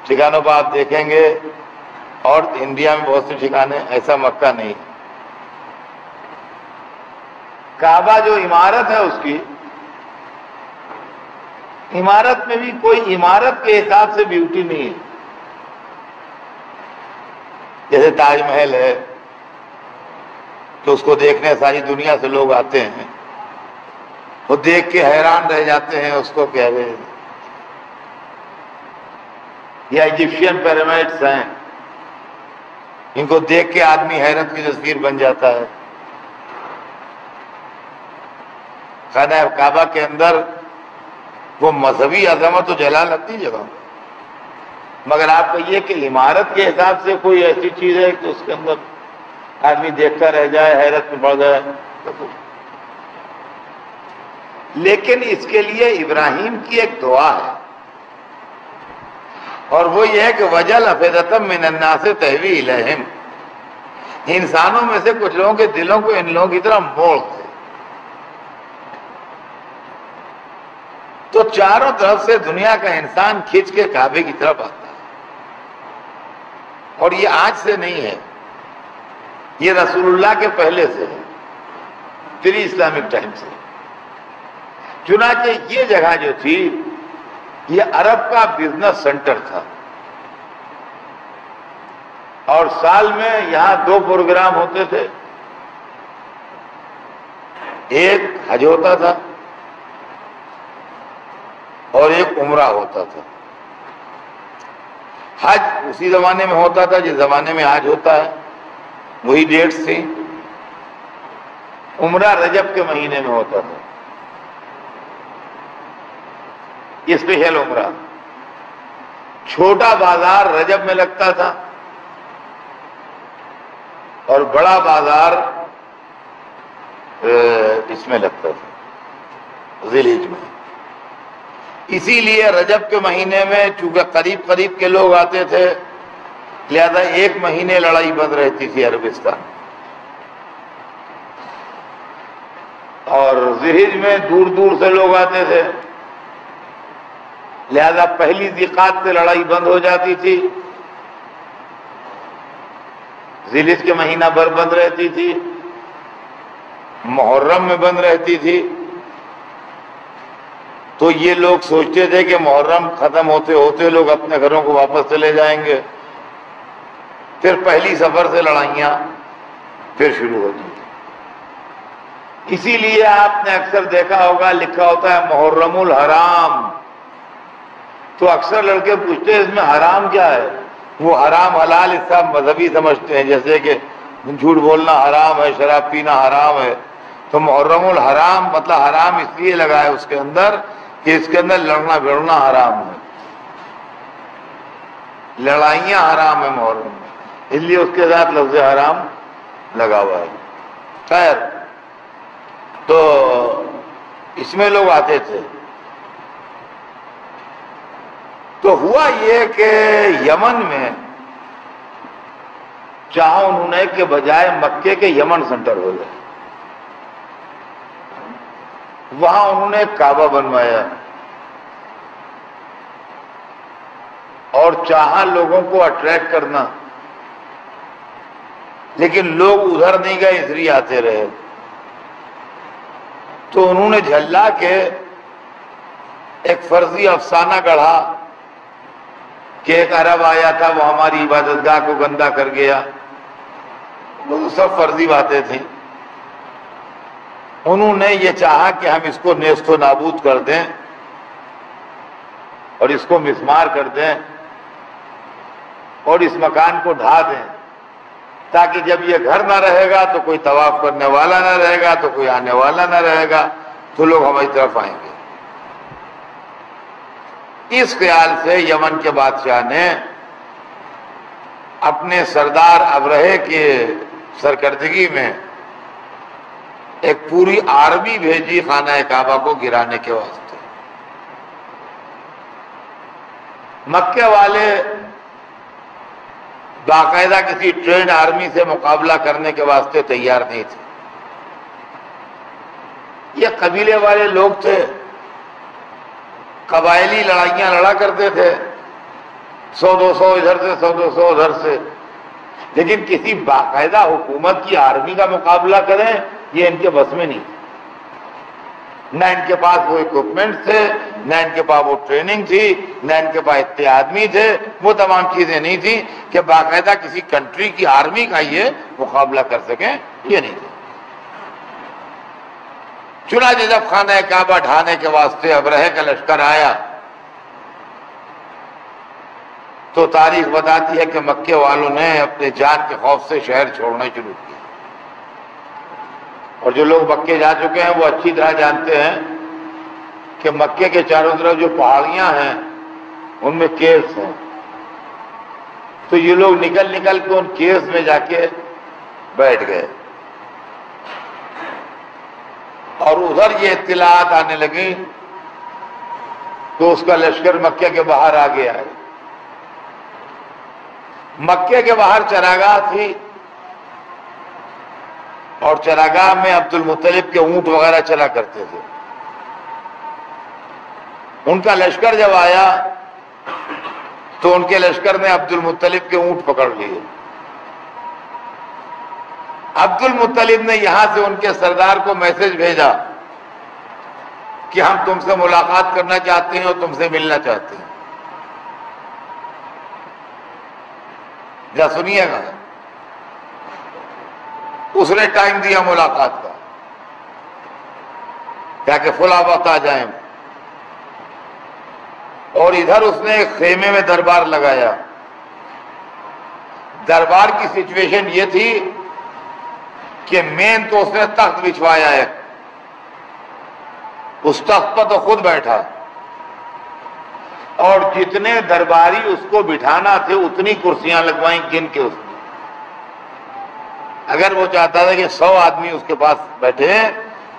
Speaker 1: ٹھکانوں پر آپ دیکھیں گے، اور انڈیا میں بہت سے ٹھکانے. ایسا مکہ نہیں. کعبہ جو عمارت ہے اس کی عمارت میں بھی کوئی عمارت کے حساب سے بیوٹی نہیں ہے. جیسے تاج محل ہے تو اس کو دیکھنے ساری دنیا سے لوگ آتے ہیں، وہ دیکھ کے حیران رہ جاتے ہیں اس کو کہہ رہے. یا ایجپشین پیرامڈس ہیں، ان کو دیکھ کے آدمی حیرت کی تصویر بن جاتا ہے. خانہ کعبہ کے اندر وہ مذہبی عظمت و جلال اپنی جگہ، مگر آپ کہیے کہ عمارت کے حساب سے کوئی ایسی چیز ہے کہ اس کے اندر آدمی دیکھتا رہ جائے، حیرت میں پڑ جائے. لیکن اس کے لیے ابراہیم کی ایک دعا ہے، اور وہ یہ ہے کہ وَجَعَلْ أَفْئِدَةً مِّنَ النَّاسِ تَهْوِي إِلَيْهِمْ. انسانوں میں سے کچھ لوگوں کے دلوں کو ان لوگوں کی طرح موڑ دے. تو چاروں طرف سے دنیا کا انسان کھینچ کے کعبے کی طرف آتا ہے. اور یہ آج سے نہیں ہے، یہ رسول اللہ کے پہلے سے ہے، پری اسلامک ٹائم سے. چنانچہ یہ جگہ جو تھی یہ عرب کا بزنس سینٹر تھا، اور سال میں یہاں 2 پروگرام ہوتے تھے. ایک حج ہوتا تھا اور ایک عمرہ ہوتا تھا. حج اسی زمانے میں ہوتا تھا جس زمانے میں حج ہوتا ہے، وہی ڈیٹس تھی. عمرہ رجب کے مہینے میں ہوتا تھا، اسپیشل عمرہ. چھوٹا بازار رجب میں لگتا تھا اور بڑا بازار اس میں لگتا تھا، ذی الحجہ میں. اسی لیے رجب کے مہینے میں چونکہ قریب قریب کے لوگ آتے تھے، لہذا 1 مہینے لڑائی بند رہتی تھی عربستان. اور ذی الحجہ میں دور دور سے لوگ آتے تھے، لہذا پہلی ذیقعد سے لڑائی بند ہو جاتی تھی. ذی الحجہ کے مہینہ بھر بند رہتی تھی، محرم میں بند رہتی تھی. تو یہ لوگ سوچتے تھے کہ محرم ختم ہوتے ہوتے لوگ اپنے گھروں کو واپس چلے جائیں گے. پھر پہلی سفر سے لڑائیاں پھر شروع ہوتی تھیں. اسی لیے آپ نے اکثر دیکھا ہوگا لکھا ہوتا ہے محرم الحرام. تو اکثر لڑکے پوچھتے ہیں اس میں حرام کیا ہے؟ وہ حرام حلال اس کا مذہبی سمجھتے ہیں، جیسے کہ جھوٹ بولنا حرام ہے، شراب پینا حرام ہے. تو محرم الحرام مطلب حرام اس لیے لگا ہے اس کے اندر کہ اس کے اندر لڑنا بھڑنا حرام ہے، لڑائیاں حرام ہے محرم میں، اس لیے اس کے ساتھ لفظ حرام لگا ہوا ہے. خیر، تو اس میں لوگ آتے تھے. تو ہوا یہ کہ یمن میں چاہا انہوں نے کہ بجائے مکے کے یمن سینٹر ہو جائے، وہاں انہوں نے کعبہ بنوایا اور چاہا لوگوں کو اٹریکٹ کرنا، لیکن لوگ ادھر نہیں گئے، ادھر ہی آتے رہے. تو انہوں نے جھلا کے ایک فرضی افسانہ گڑھا کہ ایک عرب آیا تھا، وہ ہماری عبادت گاہ کو گندا کر گیا. وہ سب فرضی باتیں تھیں. انہوں نے یہ چاہا کہ ہم اس کو نیست و نابود کر دیں اور اس کو مسمار کر دیں اور اس مکان کو ڈھا دیں. تاکہ جب یہ گھر نہ رہے گا تو کوئی طواف کرنے والا نہ رہے گا، تو کوئی آنے والا نہ رہے گا، تو لوگ ہماری طرف آئیں گے۔ اس خیال سے یمن کے بادشاہ نے اپنے سردار ابرہے کے سرکردگی میں ایک پوری آرمی بھیجی خانہ کعبہ کو گرانے کے واسطے۔ مکے والے باقاعدہ کسی ٹرینڈ آرمی سے مقابلہ کرنے کے واسطے تیار نہیں تھے۔ یہ قبیلے والے لوگ تھے، قبائلی لڑائیاں لڑا کرتے تھے، 100-200 ادھر سے 100-200 ادھر سے، لیکن کسی باقاعدہ حکومت کی آرمی کا مقابلہ کریں یہ ان کے بس میں نہیں تھا۔ نہ ان کے پاس وہ اکوپمنٹ تھے، نہ ان کے پاس وہ ٹریننگ تھی، نہ ان کے پاس اتنے آدمی تھے، وہ تمام چیزیں نہیں تھیں کہ باقاعدہ کسی کنٹری کی آرمی کا یہ مقابلہ کر سکیں، یہ نہیں تھے۔ چنانچہ جب خانہ کعبہ ڈھانے کے واسطے ابرہے کا لشکر آیا تو تاریخ بتاتی ہے کہ مکے والوں نے اپنے جان کے خوف سے شہر چھوڑنا شروع کیا۔ اور جو لوگ مکے جا چکے ہیں وہ اچھی طرح جانتے ہیں کہ مکے کے چاروں طرف جو پہاڑیاں ہیں ان میں کیوز ہیں، تو یہ لوگ نکل نکل کے ان کیوز میں جا کے بیٹھ گئے، اور ادھر یہ اطلاعات آنے لگیں تو اس کا لشکر مکے کے باہر آ گیا ہے۔ مکے کے باہر چراگاہ تھی، اور چراگاہ میں عبد المطلب کے اونٹ وغیرہ چلا کرتے تھے۔ ان کا لشکر جب آیا تو ان کے لشکر نے عبد المطلب کے اونٹ پکڑ لیے۔ عبد المطلب نے یہاں سے ان کے سردار کو میسج بھیجا کہ ہم تم سے ملاقات کرنا چاہتے ہیں اور تم سے ملنا چاہتے ہیں۔ یا سنیے گا، اس نے ٹائم دیا ملاقات کا، کیا کہ فلاں وقت آ جائیں، اور ادھر اس نے ایک خیمے میں دربار لگایا۔ دربار کی سچویشن یہ تھی کہ مین تو اس نے تخت بچھوایا ہے، اس تخت پر تو خود بیٹھا، اور جتنے درباری اس کو بٹھانا تھے اتنی کرسیاں لگوائیں گن کے اس نے۔ اگر وہ چاہتا تھا کہ 100 آدمی اس کے پاس بیٹھے ہیں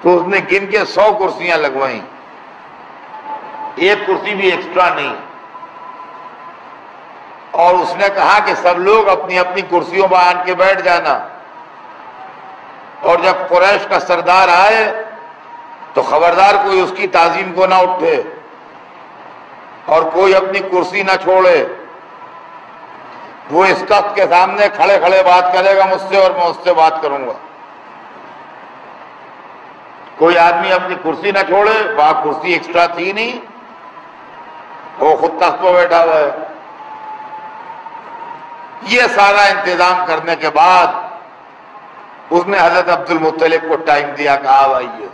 Speaker 1: تو اس نے گن کے 100 کرسیاں لگوائیں، ایک کرسی بھی ایکسٹرا نہیں۔ اور اس نے کہا کہ سب لوگ اپنی اپنی کرسیوں پر آن کے بیٹھ جانا، اور جب قریش کا سردار آئے تو خبردار کوئی اس کی تعظیم کو نہ اٹھے اور کوئی اپنی کرسی نہ چھوڑے۔ وہ اس تخت کے سامنے کھڑے کھڑے بات کرے گا مجھ سے، اور میں اس سے بات کروں گا۔ کوئی آدمی اپنی کرسی نہ چھوڑے، وہاں کرسی ایکسٹرا تھی نہیں، وہ خود تخت پہ بیٹھا ہوا ہے۔ یہ سارا انتظام کرنے کے بعد اس نے حضرت عبد المطلب کو ٹائم دیا کہ آپ آئیے۔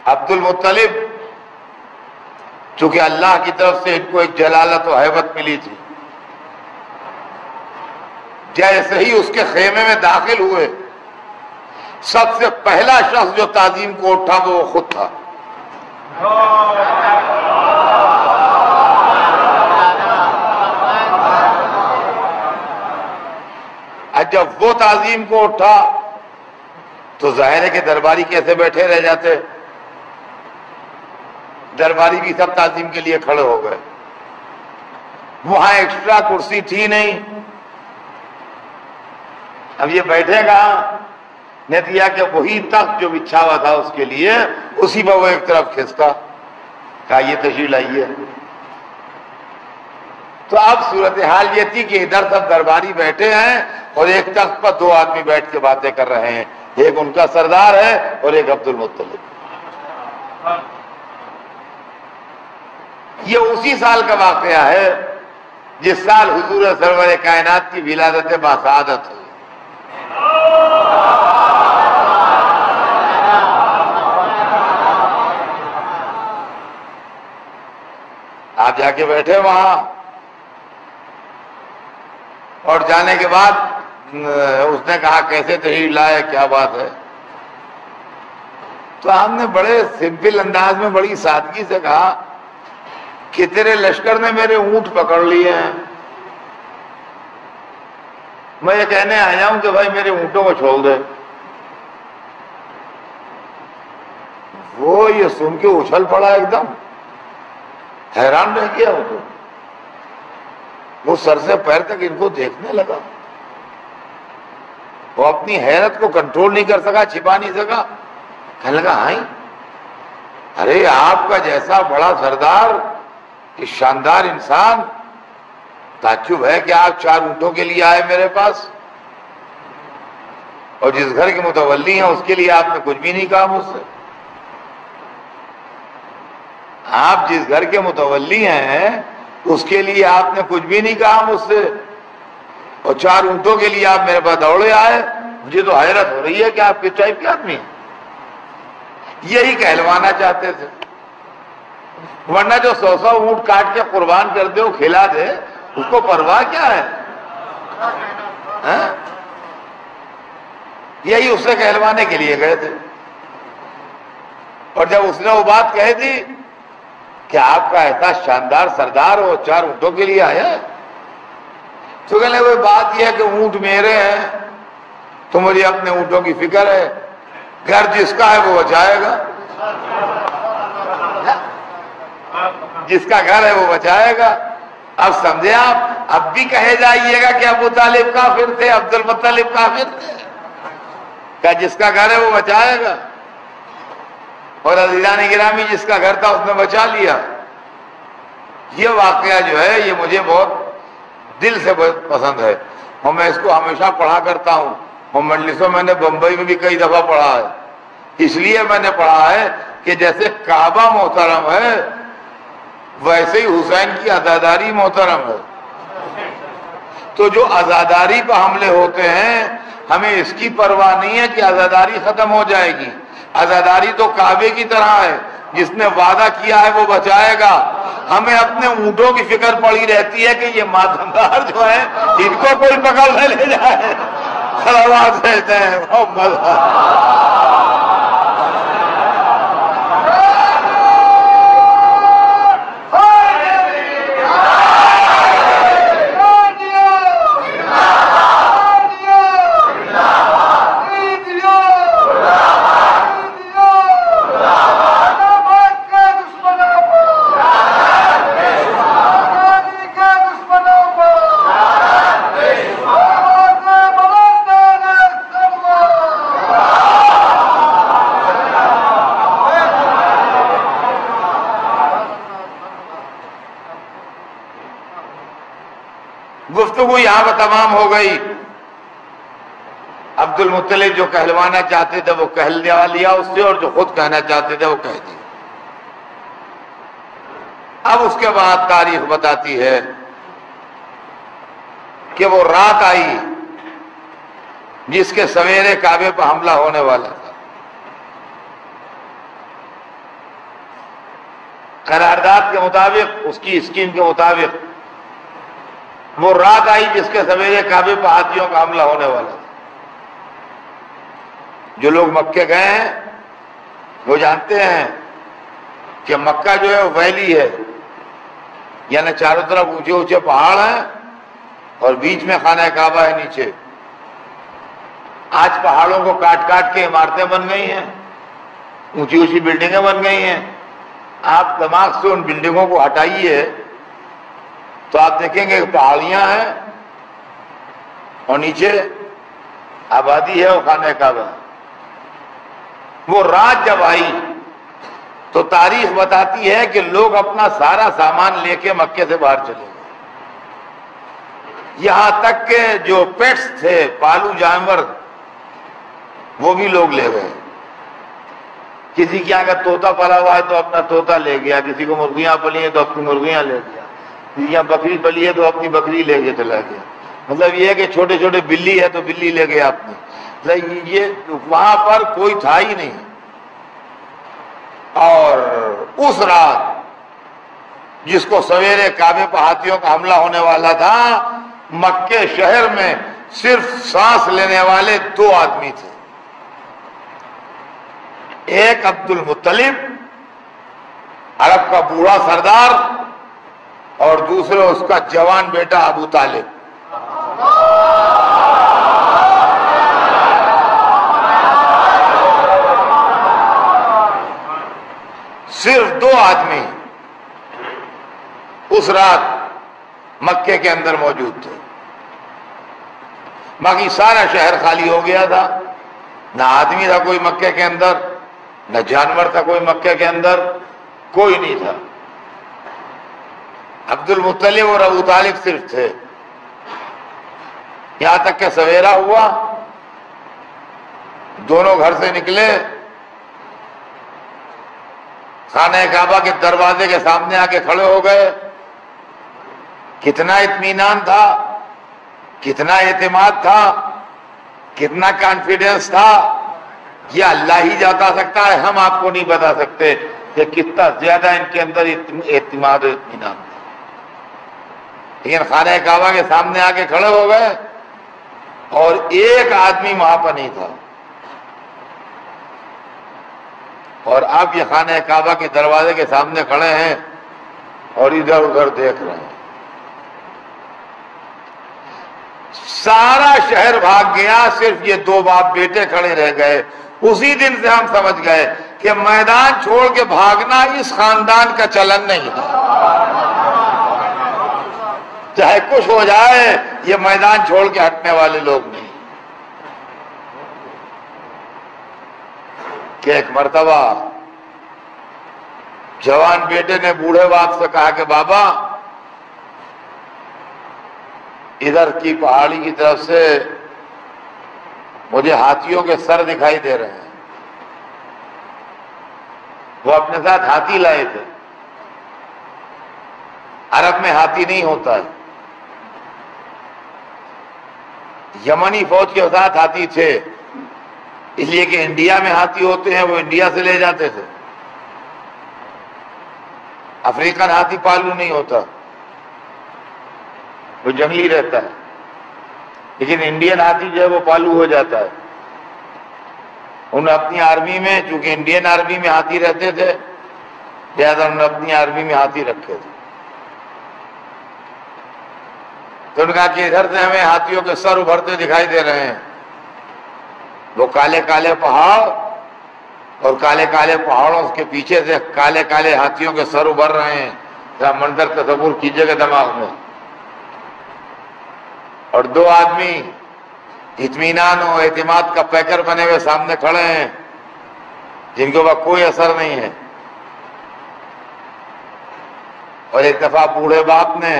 Speaker 1: عبد المطلب چونکہ اللہ کی طرف سے ان کو ایک جلالت و ہیبت ملی تھی، جیسے ہی اس کے خیمے میں داخل ہوئے سب سے پہلا شخص جو تعظیم کو اٹھا وہ خود تھا۔ جب وہ تعظیم کو اٹھا تو ظاہر ہے کہ درباری کیسے بیٹھے رہ جاتے، درباری بھی سب تعظیم کے لیے کھڑے ہو گئے۔ وہاں ایکسٹرا کرسی تھی نہیں، اب یہ بیٹھے گا نے دیا کہ وہی تخت جو بچھا ہوا تھا اس کے لیے اسی پر وہ ایک طرف کھسکا، کہا یہ تشریف لائیے۔ تو اب صورتحال یہ تھی کہ ادھر سب درباری بیٹھے ہیں اور ایک تخت پر 2 آدمی بیٹھ کے باتیں کر رہے ہیں، ایک ان کا سردار ہے اور ایک عبد المطلب۔ یہ اسی سال کا واقعہ ہے جس سال حضور سرور کائنات کی ولادت باسعادت ہوئی۔ آپ جا کے بیٹھے وہاں، اور جانے کے بعد اس نے کہا کیسے تشریف لائے، کیا بات ہے؟ تو ہم نے بڑے سمپل انداز میں بڑی سادگی سے کہا کہ تیرے لشکر نے میرے اونٹ پکڑ لیے ہیں، میں یہ کہنے آیا ہوں کہ بھائی میرے اونٹوں کو چھوڑ دے۔ وہ یہ سن کے اچھل پڑا، ایک دم حیران رہ گیا۔ وہ سر سے پیر تک ان کو دیکھنے لگا، وہ اپنی حیرت کو کنٹرول نہیں کر سکا، چھپا نہیں سکا۔ کہنے لگا ہاں، ارے آپ کا جیسا بڑا سردار، یہ شاندار انسان، تعجب ہے کہ آپ 4 اونٹوں کے لیے آئے میرے پاس، اور جس گھر کے متولی ہیں اس کے لیے آپ نے کچھ بھی نہیں کہا مجھ سے۔ آپ جس گھر کے متولی ہیں اس کے لیے آپ نے کچھ بھی نہیں کہا مجھ سے، اور 4 اونٹوں کے لیے آپ میرے پاس دوڑے آئے۔ مجھے تو حیرت ہو رہی ہے کہ آپ کس ٹائپ کے آدمی ہیں۔ یہی کہلوانا چاہتے تھے، ورنہ جو 100 اونٹ کاٹ کے قربان کر دے، وہ کھلا دے، اس کو پرواہ کیا ہے؟ یہی اس سے کہلوانے کے لیے گئے تھے۔ اور جب اس نے وہ بات کہہ دی کہ آپ کا ایسا شاندار سردار وہ 4 اونٹوں کے لیے آیا ہے، تو کہنے وہ بات یہ ہے کہ اونٹ میرے ہیں تو مجھے اپنے اونٹوں کی فکر ہے، گھر جس کا ہے وہ بچائے گا، جس کا گھر ہے وہ بچائے گا۔ اب سمجھے آپ، اب بھی کہے جائیے گا کہ ابو طالب کافر تھے، عبد المطلب کافر تھے، کہ جس کا گھر ہے وہ بچائے گا۔ اور عزیزان گرامی، جس کا گھر تھا اس نے بچا لیا۔ یہ واقعہ جو ہے یہ مجھے بہت دل سے پسند ہے، اور میں اس کو ہمیشہ پڑھا کرتا ہوں، اور مجلسوں میں نے بمبئی میں بھی کئی دفعہ پڑھا ہے۔ اس لیے میں نے پڑھا ہے کہ جیسے کعبہ محترم ہے ویسے ہی حسین کی عزاداری محترم ہے۔ تو جو عزاداری پہ حملے ہوتے ہیں، ہمیں اس کی پرواہ نہیں ہے کہ عزاداری ختم ہو جائے گی۔ عزاداری تو کعبے کی طرح ہے، جس نے وعدہ کیا ہے وہ بچائے گا۔ ہمیں اپنے اونٹوں کی فکر پڑی رہتی ہے کہ یہ ماتمدار جو ہے ان کو کوئی پکڑ نہ لے جائے۔ صلوات کہتے ہیں محمد۔ گفتگو یہاں پر تمام ہو گئی۔ عبد المطلب جو کہلوانا چاہتے تھے وہ کہہ لیا اس سے، اور جو خود کہنا چاہتے تھے وہ کہہ دیا۔ اب اس کے بعد تاریخ بتاتی ہے کہ وہ رات آئی جس کے سویرے کعبے پر حملہ ہونے والا تھا۔ قرارداد کے مطابق، اس کی اسکیم کے مطابق وہ رات آئی جس کے سویرے کعبے پر ہاتھیوں کا حملہ ہونے والا تھا۔ جو لوگ مکے گئے ہیں وہ جانتے ہیں کہ مکہ جو ہے وہ ویلی ہے، یعنی چاروں طرف اونچے اونچے پہاڑ ہیں اور بیچ میں خانہ کعبہ ہے نیچے۔ آج پہاڑوں کو کاٹ کاٹ کے عمارتیں بن گئی ہیں، اونچی اونچی بلڈنگیں بن گئی ہیں۔ آپ دماغ سے ان بلڈنگوں کو ہٹائیے تو آپ دیکھیں گے پہاڑیاں ہیں اور نیچے آبادی ہے اور خانہ کعبہ۔ وہ رات جب آئی تو تاریخ بتاتی ہے کہ لوگ اپنا سارا سامان لے کے مکے سے باہر چلے گئے، یہاں تک کہ جو پیٹس تھے، پالو جانور، وہ بھی لوگ لے گئے۔ کسی کے اگر طوطا پلا ہوا ہے تو اپنا طوطا لے گیا، کسی کو مرغیاں پلی ہیں تو اپنی مرغیاں لے گیا، کسی کو بکری پلی ہے تو اپنی بکری لے کے چلا گیا۔ مطلب یہ ہے کہ چھوٹے چھوٹے بلی ہے تو بلی لے گیا اپنی۔ یہ وہاں پر کوئی تھا ہی نہیں۔ اور اس رات جس کو سویرے کعبے پر ہاتھیوں کا حملہ ہونے والا تھا، مکے شہر میں صرف سانس لینے والے 2 آدمی تھے، ایک عبد المطلب عرب کا بوڑھا سردار، اور دوسرے اس کا جوان بیٹا ابو طالب۔ صرف 2 آدمی اس رات مکے کے اندر موجود تھے، باقی سارا شہر خالی ہو گیا تھا، نہ آدمی تھا کوئی مکے کے اندر، نہ جانور تھا کوئی مکے کے اندر، کوئی نہیں تھا۔ عبد المطلب اور ابو طالب صرف تھے، یہاں تک کہ سویرا ہوا، دونوں گھر سے نکلے، خانہ کعبہ کے دروازے کے سامنے آ کے کھڑے ہو گئے۔ کتنا اطمینان تھا، کتنا اعتماد تھا، کتنا کانفیڈنس تھا، یہ اللہ ہی جاتا سکتا ہے، ہم آپ کو نہیں بتا سکتے کہ کتنا زیادہ ان کے اندر اعتماد و اطمینان تھا۔ لیکن خانہ کعبہ کے سامنے آ کے کھڑے ہو گئے اور ایک آدمی وہاں پر نہیں تھا، اور اب یہ خانہ کعبہ کے دروازے کے سامنے کھڑے ہیں اور ادھر ادھر دیکھ رہے ہیں۔ سارا شہر بھاگ گیا، صرف یہ 2 باپ بیٹے کھڑے رہ گئے۔ اسی دن سے ہم سمجھ گئے کہ میدان چھوڑ کے بھاگنا اس خاندان کا چلن نہیں ہے، چاہے کچھ ہو جائے، یہ میدان چھوڑ کے ہٹنے والے لوگ نہیں۔ کہ ایک مرتبہ جوان بیٹے نے بوڑھے باپ سے کہا کہ بابا، ادھر کی پہاڑی کی طرف سے مجھے ہاتھیوں کے سر دکھائی دے رہے ہیں۔ وہ اپنے ساتھ ہاتھی لائے تھے، عرب میں ہاتھی نہیں ہوتا ہے، یمنی فوج کے ساتھ ہاتھی تھے، اس لیے کہ انڈیا میں ہاتھی ہوتے ہیں، وہ انڈیا سے لے جاتے تھے۔ افریقن ہاتھی پالو نہیں ہوتا، وہ جنگلی رہتا ہے، لیکن انڈین ہاتھی جو ہے وہ پالو ہو جاتا ہے۔ انہوں نے اپنی آرمی میں، چونکہ انڈین آرمی میں ہاتھی رہتے تھے، لہٰذا انہوں نے اپنی آرمی میں ہاتھی رکھے تھے۔ تو انہوں نے کہا کہ ادھر سے ہمیں ہاتھیوں کے سر ابھرتے دکھائی دے رہے ہیں۔ وہ کالے کالے پہاڑ اور کالے کالے پہاڑوں کے پیچھے سے کالے کالے ہاتھیوں کے سر ابھر رہے ہیں، ذرا منظر تصور کیجیے گا دماغ میں۔ اور 2 آدمی اطمینان و اعتماد کا پیکر بنے ہوئے سامنے کھڑے ہیں، جن کے اوپر کوئی اثر نہیں ہے۔ اور ایک دفعہ بوڑھے باپ نے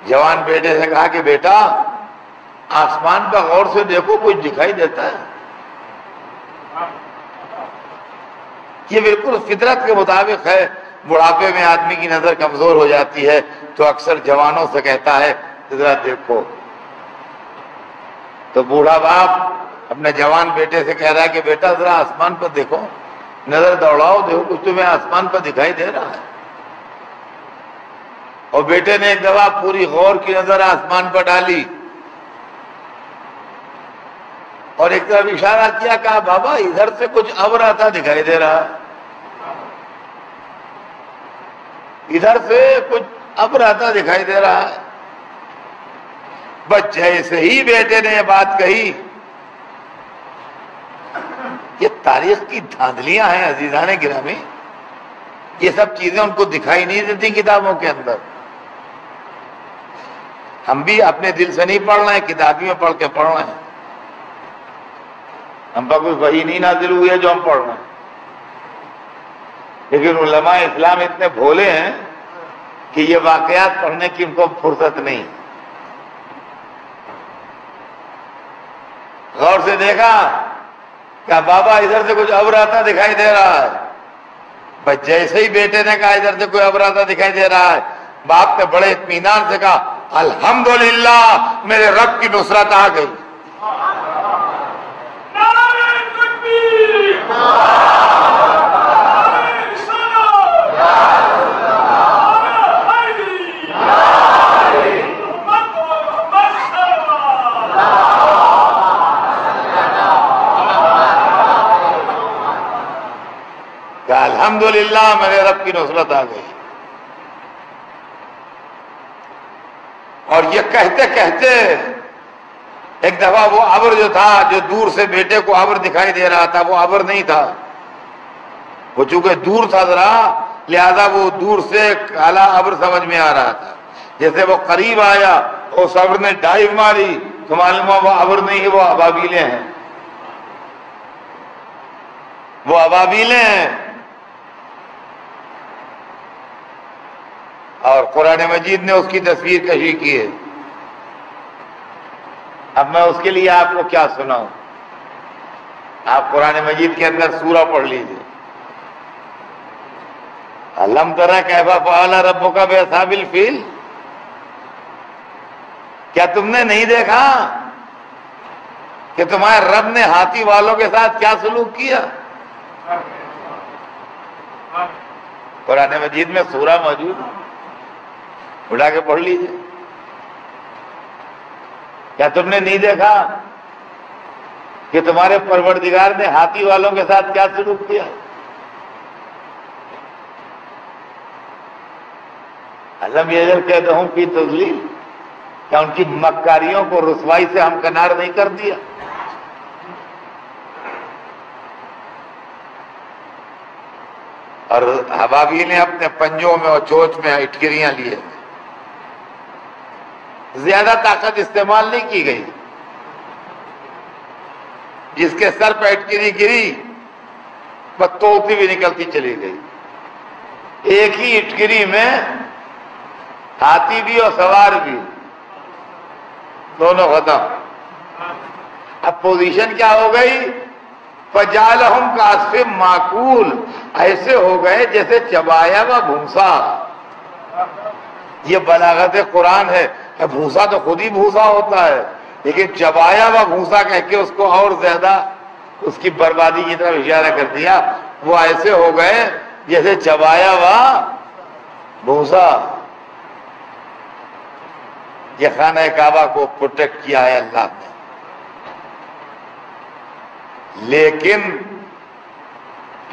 Speaker 1: جوان بیٹے سے کہا کہ بیٹا، آسمان پر غور سے دیکھو، کچھ دکھائی دیتا ہے؟ یہ بالکل فطرت کے مطابق ہے، بڑھاپے میں آدمی کی نظر کمزور ہو جاتی ہے تو اکثر جوانوں سے کہتا ہے ذرا دیکھو۔ تو بوڑھا باپ اپنے جوان بیٹے سے کہہ رہا ہے کہ بیٹا ذرا آسمان پر دیکھو، نظر دوڑاؤ، دیکھو کچھ تمہیں آسمان پر دکھائی دے رہا ہے۔ اور بیٹے نے ایک دفعہ پوری غور کی نظر آسمان پر ڈالی اور ایک طرف اشارہ کیا، کہا بابا ادھر سے کچھ ابر آتا دکھائی دے رہا ہے، ادھر سے کچھ ابر آتا دکھائی دے رہا ہے۔ بس جیسے ہی بیٹے نے یہ بات کہی، یہ تاریخ کی دھاندلیاں ہیں عزیزان گرامی، یہ سب چیزیں ان کو دکھائی نہیں دیتی کتابوں کے اندر۔ ہم بھی اپنے دل سے نہیں پڑھ رہے ہیں، کتابی میں پڑھ کے پڑھ رہے ہیں، ہم پر کوئی وحی نہیں نازل ہوئی ہے جو ہم پڑھ رہے ہیں۔ لیکن علماء اسلام اتنے بھولے ہیں کہ یہ واقعات پڑھنے کی ان کو فرصت نہیں۔ غور سے دیکھا کہ بابا ادھر سے کچھ ابر آتا دکھائی دے رہا ہے۔ بس جیسے ہی بیٹے نے کہا ادھر سے کوئی ابر آتا دکھائی دے رہا ہے، باپ نے بڑے اطمینان سے کہا الحمدللہ میرے رب کی نصرت آ گئی۔ کہ الحمدللہ میرے رب کی نصرت آ گئی. اور یہ کہتے کہتے ایک دفعہ وہ ابر جو تھا، جو دور سے بیٹے کو ابر دکھائی دے رہا تھا، وہ ابر نہیں تھا، وہ چونکہ دور تھا ذرا، لہذا وہ دور سے کالا ابر سمجھ میں آ رہا تھا. جیسے وہ قریب آیا، اس ابر نے ڈائیو ماری تو معلوم ہوا وہ ابر نہیں ہے، وہ ابابیلیں ہیں، وہ ابابیلیں ہیں. اور قرآن مجید نے اس کی تصویر کشی کی ہے. اب میں اس کے لیے آپ کو کیا سناؤں؟ آپ قرآن مجید کے اندر سورہ پڑھ لیجیے. الم تری کیف فعل ربک باصحاب الفیل. کیا تم نے نہیں دیکھا کہ تمہارے رب نے ہاتھی والوں کے ساتھ کیا سلوک کیا؟ قرآن مجید میں سورہ موجود ہے، اٹھا کے پڑھ لیجیے. کیا تم نے نہیں دیکھا کہ تمہارے پروردگار نے ہاتھی والوں کے ساتھ کیا سلوک کیا؟ علم یجل کہدہم فی تضلیل. کیا ان کی مکاریوں کو رسوائی سے ہم کنار نہیں کر دیا؟ اور حبابی نے اپنے پنجوں میں اور چوچ میں اٹکریاں لیے، زیادہ طاقت استعمال نہیں کی گئی. جس کے سر پہ اٹکری گری بس توڑتی بھی نکلتی چلی گئی. ایک ہی اٹکری میں ہاتھی بھی اور سوار بھی دونوں ختم. اب پوزیشن کیا ہو گئی؟ فجعلہم کعصف ماکول. ایسے ہو گئے جیسے چبایا ہوا بھوسا. یہ بلاغت قرآن ہے. بھوسا تو خود ہی بھوسا ہوتا ہے، لیکن چبایا ہوا بھوسا کہہ کے اس کو اور زیادہ اس کی بربادی کی طرف اشارہ کر دیا. وہ ایسے ہو گئے جیسے چبایا ہوا بھوسا. یہ خانہ کعبہ کو پروٹیکٹ کیا ہے اللہ نے، لیکن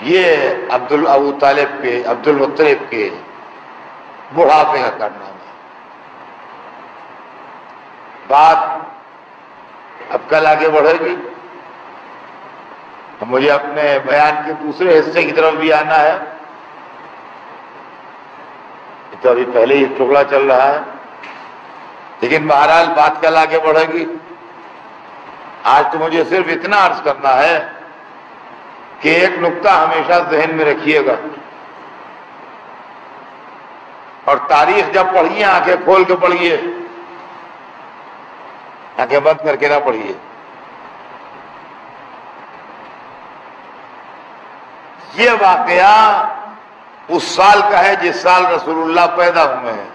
Speaker 1: یہ ابو طالب کے، عبد المطلب کے بڑھاپے کا کرنا ہے. بات اب کل آگے بڑھے گی. مجھے اپنے بیان کے دوسرے حصے کی طرف بھی آنا ہے. تو ابھی پہلے ہی ٹکڑا چل رہا ہے، لیکن بہرحال بات کل آگے بڑھے گی. آج تو مجھے صرف اتنا عرض کرنا ہے کہ ایک نقطہ ہمیشہ ذہن میں رکھیے گا، اور تاریخ جب پڑھیے آنکھیں کھول کے پڑھیے، آنکھیں بند کر کے نہ پڑھیے. یہ واقعہ اس سال کا ہے جس سال رسول اللہ پیدا ہوئے ہیں.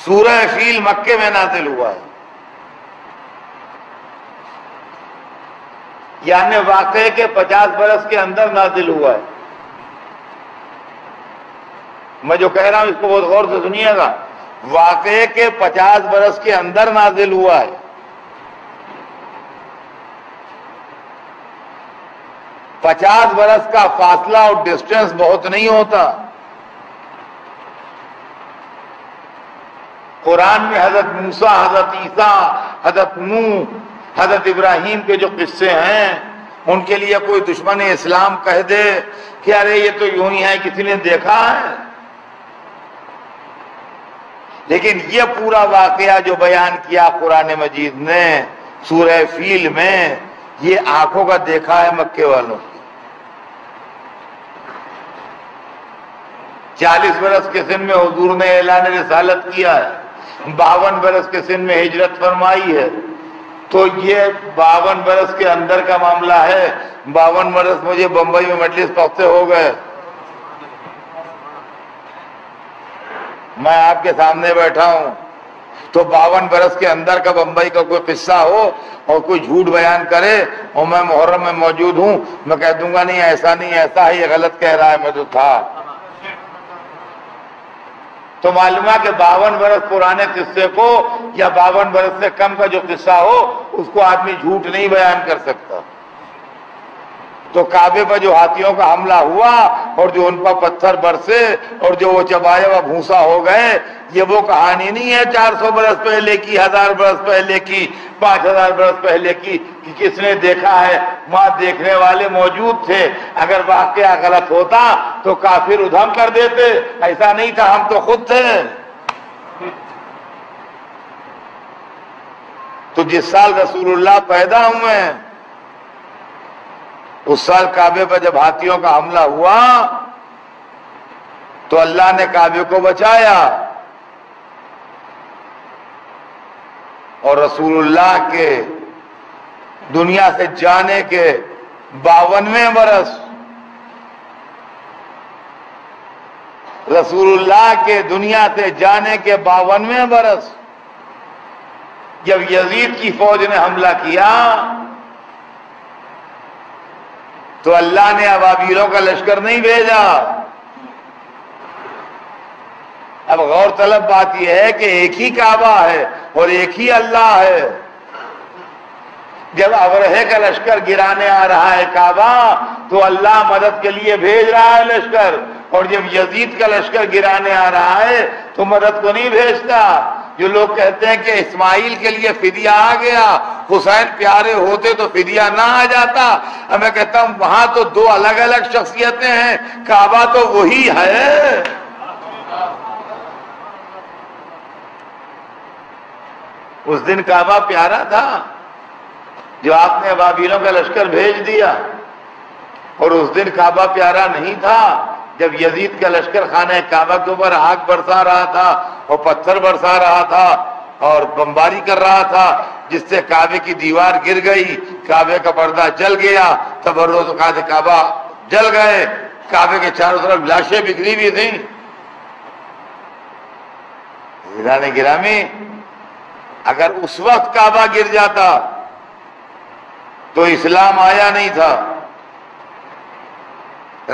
Speaker 1: سورہ فیل مکے میں نازل ہوا ہے، یعنی واقعے کے 50 برس کے اندر نازل ہوا ہے. میں جو کہہ رہا ہوں اس کو بہت غور سے سنیے گا. واقعے کے 50 برس کے اندر نازل ہوا ہے. پچاس برس کا فاصلہ اور ڈسٹینس بہت نہیں ہوتا. قرآن میں حضرت موسیٰ، حضرت عیسیٰ، حضرت نوح، حضرت ابراہیم کے جو قصے ہیں، ان کے لیے کوئی دشمن اسلام کہہ دے کہ ارے یہ تو یوں ہی ہے، کسی نے دیکھا ہے. لیکن یہ پورا واقعہ جو بیان کیا قرآن مجید نے سورہ فیل میں، یہ آنکھوں کا دیکھا ہے مکے والوں کی. 40 برس کے سن میں حضور نے اعلان رسالت کیا ہے، 52 برس کے سن میں ہجرت فرمائی ہے. تو یہ 52 برس کے اندر کا معاملہ ہے. 52 برس مجھے بمبئی میں مجلس پختے ہو گئے. میں آپ کے سامنے بیٹھا ہوں تو 52 برس کے اندر کا بمبئی کا کوئی قصہ ہو اور کوئی جھوٹ بیان کرے اور میں محرم میں موجود ہوں، میں کہہ دوں گا نہیں ایسا نہیں، ایسا ہے، یہ غلط کہہ رہا ہے، میں تو تھا. تو معلوم ہے کہ 52 برس پرانے قصے کو یا 52 برس سے کم کا جو قصہ ہو اس کو آدمی جھوٹ نہیں بیان کر سکتا۔ تو کعبے پر جو ہاتھیوں کا حملہ ہوا اور جو ان پر پتھر برسے اور جو وہ چبایا ہوا بھوسا ہو گئے، یہ وہ کہانی نہیں ہے 400 برس پہلے کی، 1000 برس پہلے کی، 5000 برس پہلے کی کہ کس نے دیکھا ہے۔ وہاں دیکھنے والے موجود تھے، اگر واقعہ غلط ہوتا تو کافر ادھم کر دیتے، ایسا نہیں تھا، ہم تو خود تھے۔ تو جس سال رسول اللہ پیدا ہوئے اس سال کعبے پر جب ہاتھیوں کا حملہ ہوا تو اللہ نے کعبے کو بچایا، اور رسول اللہ کے دنیا سے جانے کے 52ویں برس، رسول اللہ کے دنیا سے جانے کے 52ویں برس جب یزید کی فوج نے حملہ کیا تو اللہ نے ابابیلوں کا لشکر نہیں بھیجا۔ اب غور طلب بات یہ ہے کہ ایک ہی کعبہ ہے اور ایک ہی اللہ ہے۔ جب ابرہے کا لشکر گرانے آ رہا ہے کعبہ تو اللہ مدد کے لیے بھیج رہا ہے لشکر، اور جب یزید کا لشکر گرانے آ رہا ہے تو مدد کو نہیں بھیجتا۔ جو لوگ کہتے ہیں کہ اسماعیل کے لیے فدیہ آ گیا، حسین پیارے ہوتے تو فدیہ نہ آ جاتا، میں کہتا ہوں وہاں تو دو الگ الگ شخصیتیں ہیں، کعبہ تو وہی ہے۔ اس دن کعبہ پیارا تھا جو آپ نے ابابیلوں کا لشکر بھیج دیا، اور اس دن کعبہ پیارا نہیں تھا جب یزید کا لشکر خانہ کعبہ کے اوپر آگ برسا رہا تھا اور پتھر برسا رہا تھا اور بمباری کر رہا تھا، جس سے کعبے کی دیوار گر گئی، کعبے کا پردہ جل گیا، تبرکات کعبہ جل گئے، کعبے کے چاروں طرف لاشیں بکھری ہوئی تھیں۔ عزیزان گرامی، اگر اس وقت کعبہ گر جاتا تو اسلام آیا نہیں تھا،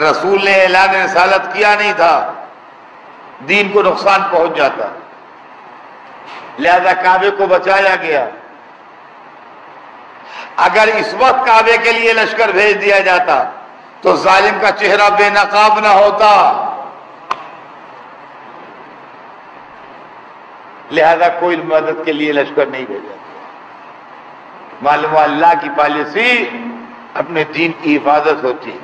Speaker 1: رسول نے اعلان رسالت کیا نہیں تھا، دین کو نقصان پہنچ جاتا، لہذا کعبے کو بچایا گیا۔ اگر اس وقت کعبے کے لیے لشکر بھیج دیا جاتا تو ظالم کا چہرہ بے نقاب نہ ہوتا، لہذا کوئی مدد کے لیے لشکر نہیں بھیجا۔ معلوم اللہ کی پالیسی اپنے دین کی حفاظت ہوتی ہے،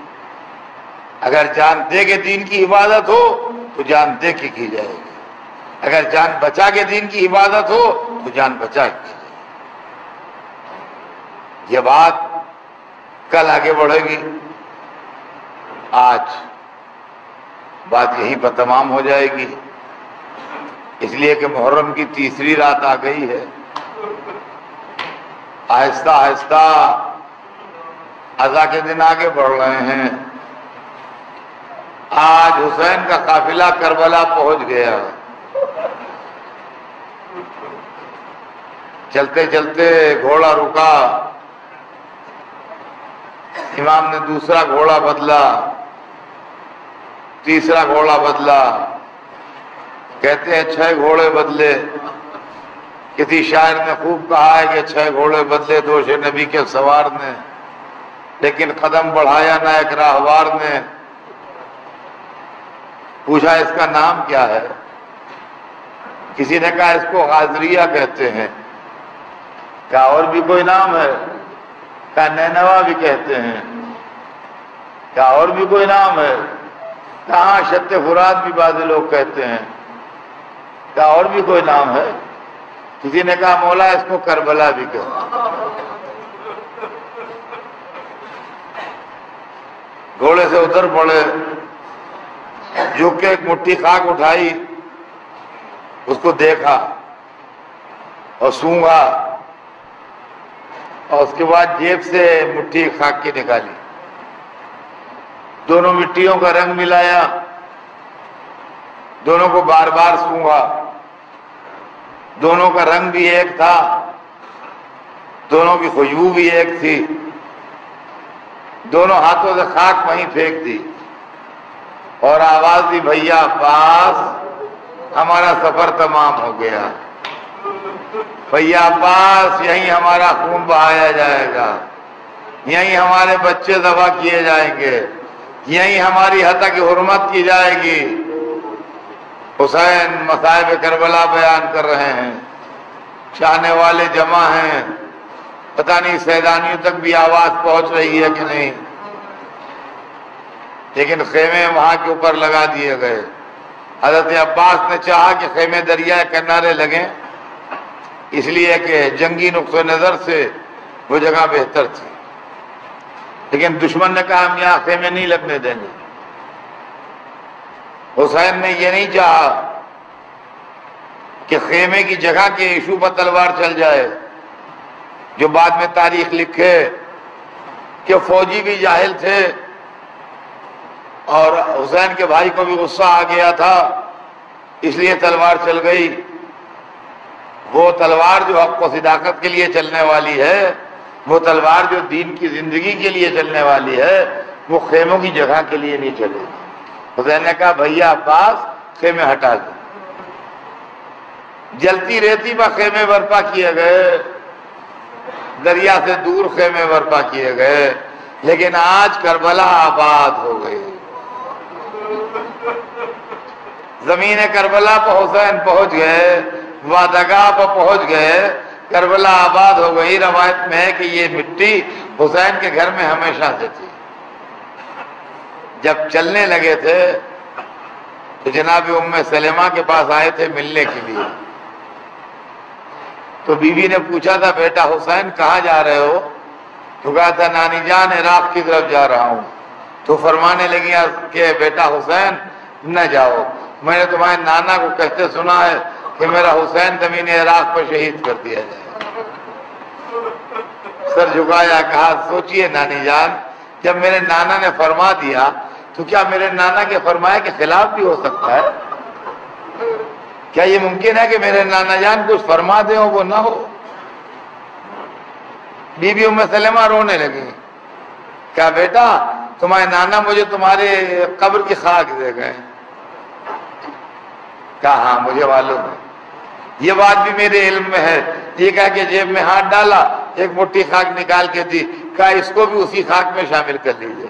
Speaker 1: اگر جان دے کے دین کی حفاظت ہو تو جان دے کے کی جائے گی، اگر جان بچا کے دین کی حفاظت ہو تو جان بچا کے کی جائے گی۔ یہ بات کل آگے بڑھے گی، آج بات یہیں پر تمام ہو جائے گی، اس لیے کہ محرم کی تیسری رات آ گئی ہے۔ آہستہ آہستہ عزا کے دن آگے بڑھ رہے ہیں۔ آج حسین کا قافلہ کربلا پہنچ گیا، چلتے چلتے گھوڑا رکا، امام نے دوسرا گھوڑا بدلا، تیسرا گھوڑا بدلا، کہتے ہیں 6 گھوڑے بدلے۔ کسی شاعر نے خوب کہا ہے کہ 6 گھوڑے بدلے دوش نبی کے سوار نے، لیکن قدم بڑھایا نہ ایک راہوار نے۔ پوچھا اس کا نام کیا ہے؟ کسی نے کہا اس کو غازریہ کہتے ہیں، کہا اور بھی کوئی نام ہے؟ کہا نینوا بھی کہتے ہیں، کہا اور بھی کوئی نام ہے؟ کہاں شت فرات بھی بعض لوگ کہتے ہیں، کہا اور بھی کوئی نام ہے؟ کسی نے کہا مولا اس کو کربلا بھی کہتے ہیں۔ گھوڑے سے اتر پڑے، جو کہ ایک مٹھی خاک اٹھائی، اس کو دیکھا اور سونگا، اور اس کے بعد جیب سے مٹھی خاک کی نکالی، دونوں مٹیوں کا رنگ ملایا، دونوں کو بار بار سونگا، دونوں کا رنگ بھی ایک تھا، دونوں کی خوشبو بھی ایک تھی، دونوں ہاتھوں سے خاک وہیں پھینک دی اور آواز دی بھیا عباس ہمارا سفر تمام ہو گیا۔ بھیا عباس یہیں ہمارا خون بہایا جائے گا، یہیں ہمارے بچے ذبح کیے جائیں گے، یہیں ہماری حتیٰ کی حرمت کی جائے گی۔ حسین مصائب کربلا بیان کر رہے ہیں، چاہنے والے جمع ہیں، پتہ نہیں سیدانیوں تک بھی آواز پہنچ رہی ہے کہ نہیں، لیکن خیمے وہاں کے اوپر لگا دیے گئے۔ حضرت عباس نے چاہا کہ خیمے دریائے کنارے لگیں، اس لیے کہ جنگی نقطہ نظر سے وہ جگہ بہتر تھی، لیکن دشمن نے کہا ہم یہاں خیمے نہیں لگنے دیں گے۔ حسین نے یہ نہیں چاہا کہ خیمے کی جگہ کے ایشو پر تلوار چل جائے، جو بعد میں تاریخ لکھے کہ فوجی بھی جاہل تھے اور حسین کے بھائی کو بھی غصہ آ گیا تھا، اس لیے تلوار چل گئی۔ وہ تلوار جو حق و صداقت کے لیے چلنے والی ہے، وہ تلوار جو دین کی زندگی کے لیے چلنے والی ہے، وہ خیموں کی جگہ کے لیے نہیں چلے گی۔ حسین نے کہا بھیا عباس خیمے ہٹا دو۔ جلتی ریتی پر خیمے برپا کیے گئے، دریا سے دور خیمے برپا کیے گئے، لیکن آج کربلا آباد ہو گئی۔ زمین کربلا پر حسین پہنچ گئے، وعدگاہ پر پہنچ گئے، کربلا آباد ہو گئی۔ روایت میں ہے کہ یہ مٹی حسین کے گھر میں ہمیشہ سے تھی۔ جب چلنے لگے تھے تو جناب ام سلمہ کے پاس آئے تھے ملنے کے لیے، تو بیوی نے پوچھا تھا بیٹا حسین کہاں جا رہے ہو؟ تو کہا تھا نانی جان عراق کی طرف جا رہا ہوں۔ تو فرمانے لگی کہ بیٹا حسین نہ جاؤ، میں نے تمہارے نانا کو کہتے سنا ہے کہ میرا حسین زمین عراق پر شہید کر دیا جائے۔ سر جھکایا، کہا سوچئے نانی جان، جب میرے نانا نے فرما دیا تو کیا میرے نانا کے فرمائے کے خلاف بھی ہو سکتا ہے؟ کیا یہ ممکن ہے کہ میرے نانا جان کچھ فرما دے ہو وہ نہ ہو؟ بی بی ام سلمہ رونے لگی، کہا بیٹا تمہارے نانا مجھے تمہارے قبر کی خاک دے گئے۔ کہا ہاں مجھے معلوم ہے، یہ بات بھی میرے علم میں ہے۔ یہ کہا کہ جیب میں ہاتھ ڈالا، ایک مٹھی خاک نکال کے دی، کہا اس کو بھی اسی خاک میں شامل کر لیجئے۔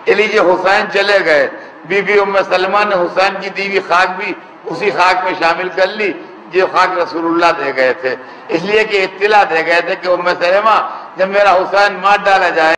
Speaker 1: لیجیے حسین چلے گئے، بی بی ام سلمہ نے حسین کی دی ہوئی خاک بھی اسی خاک میں شامل کر لی جو خاک رسول اللہ دے گئے تھے، اس لیے کہ اطلاع دے گئے تھے کہ ام سلمہ جب میرا حسین مار ڈالا جائے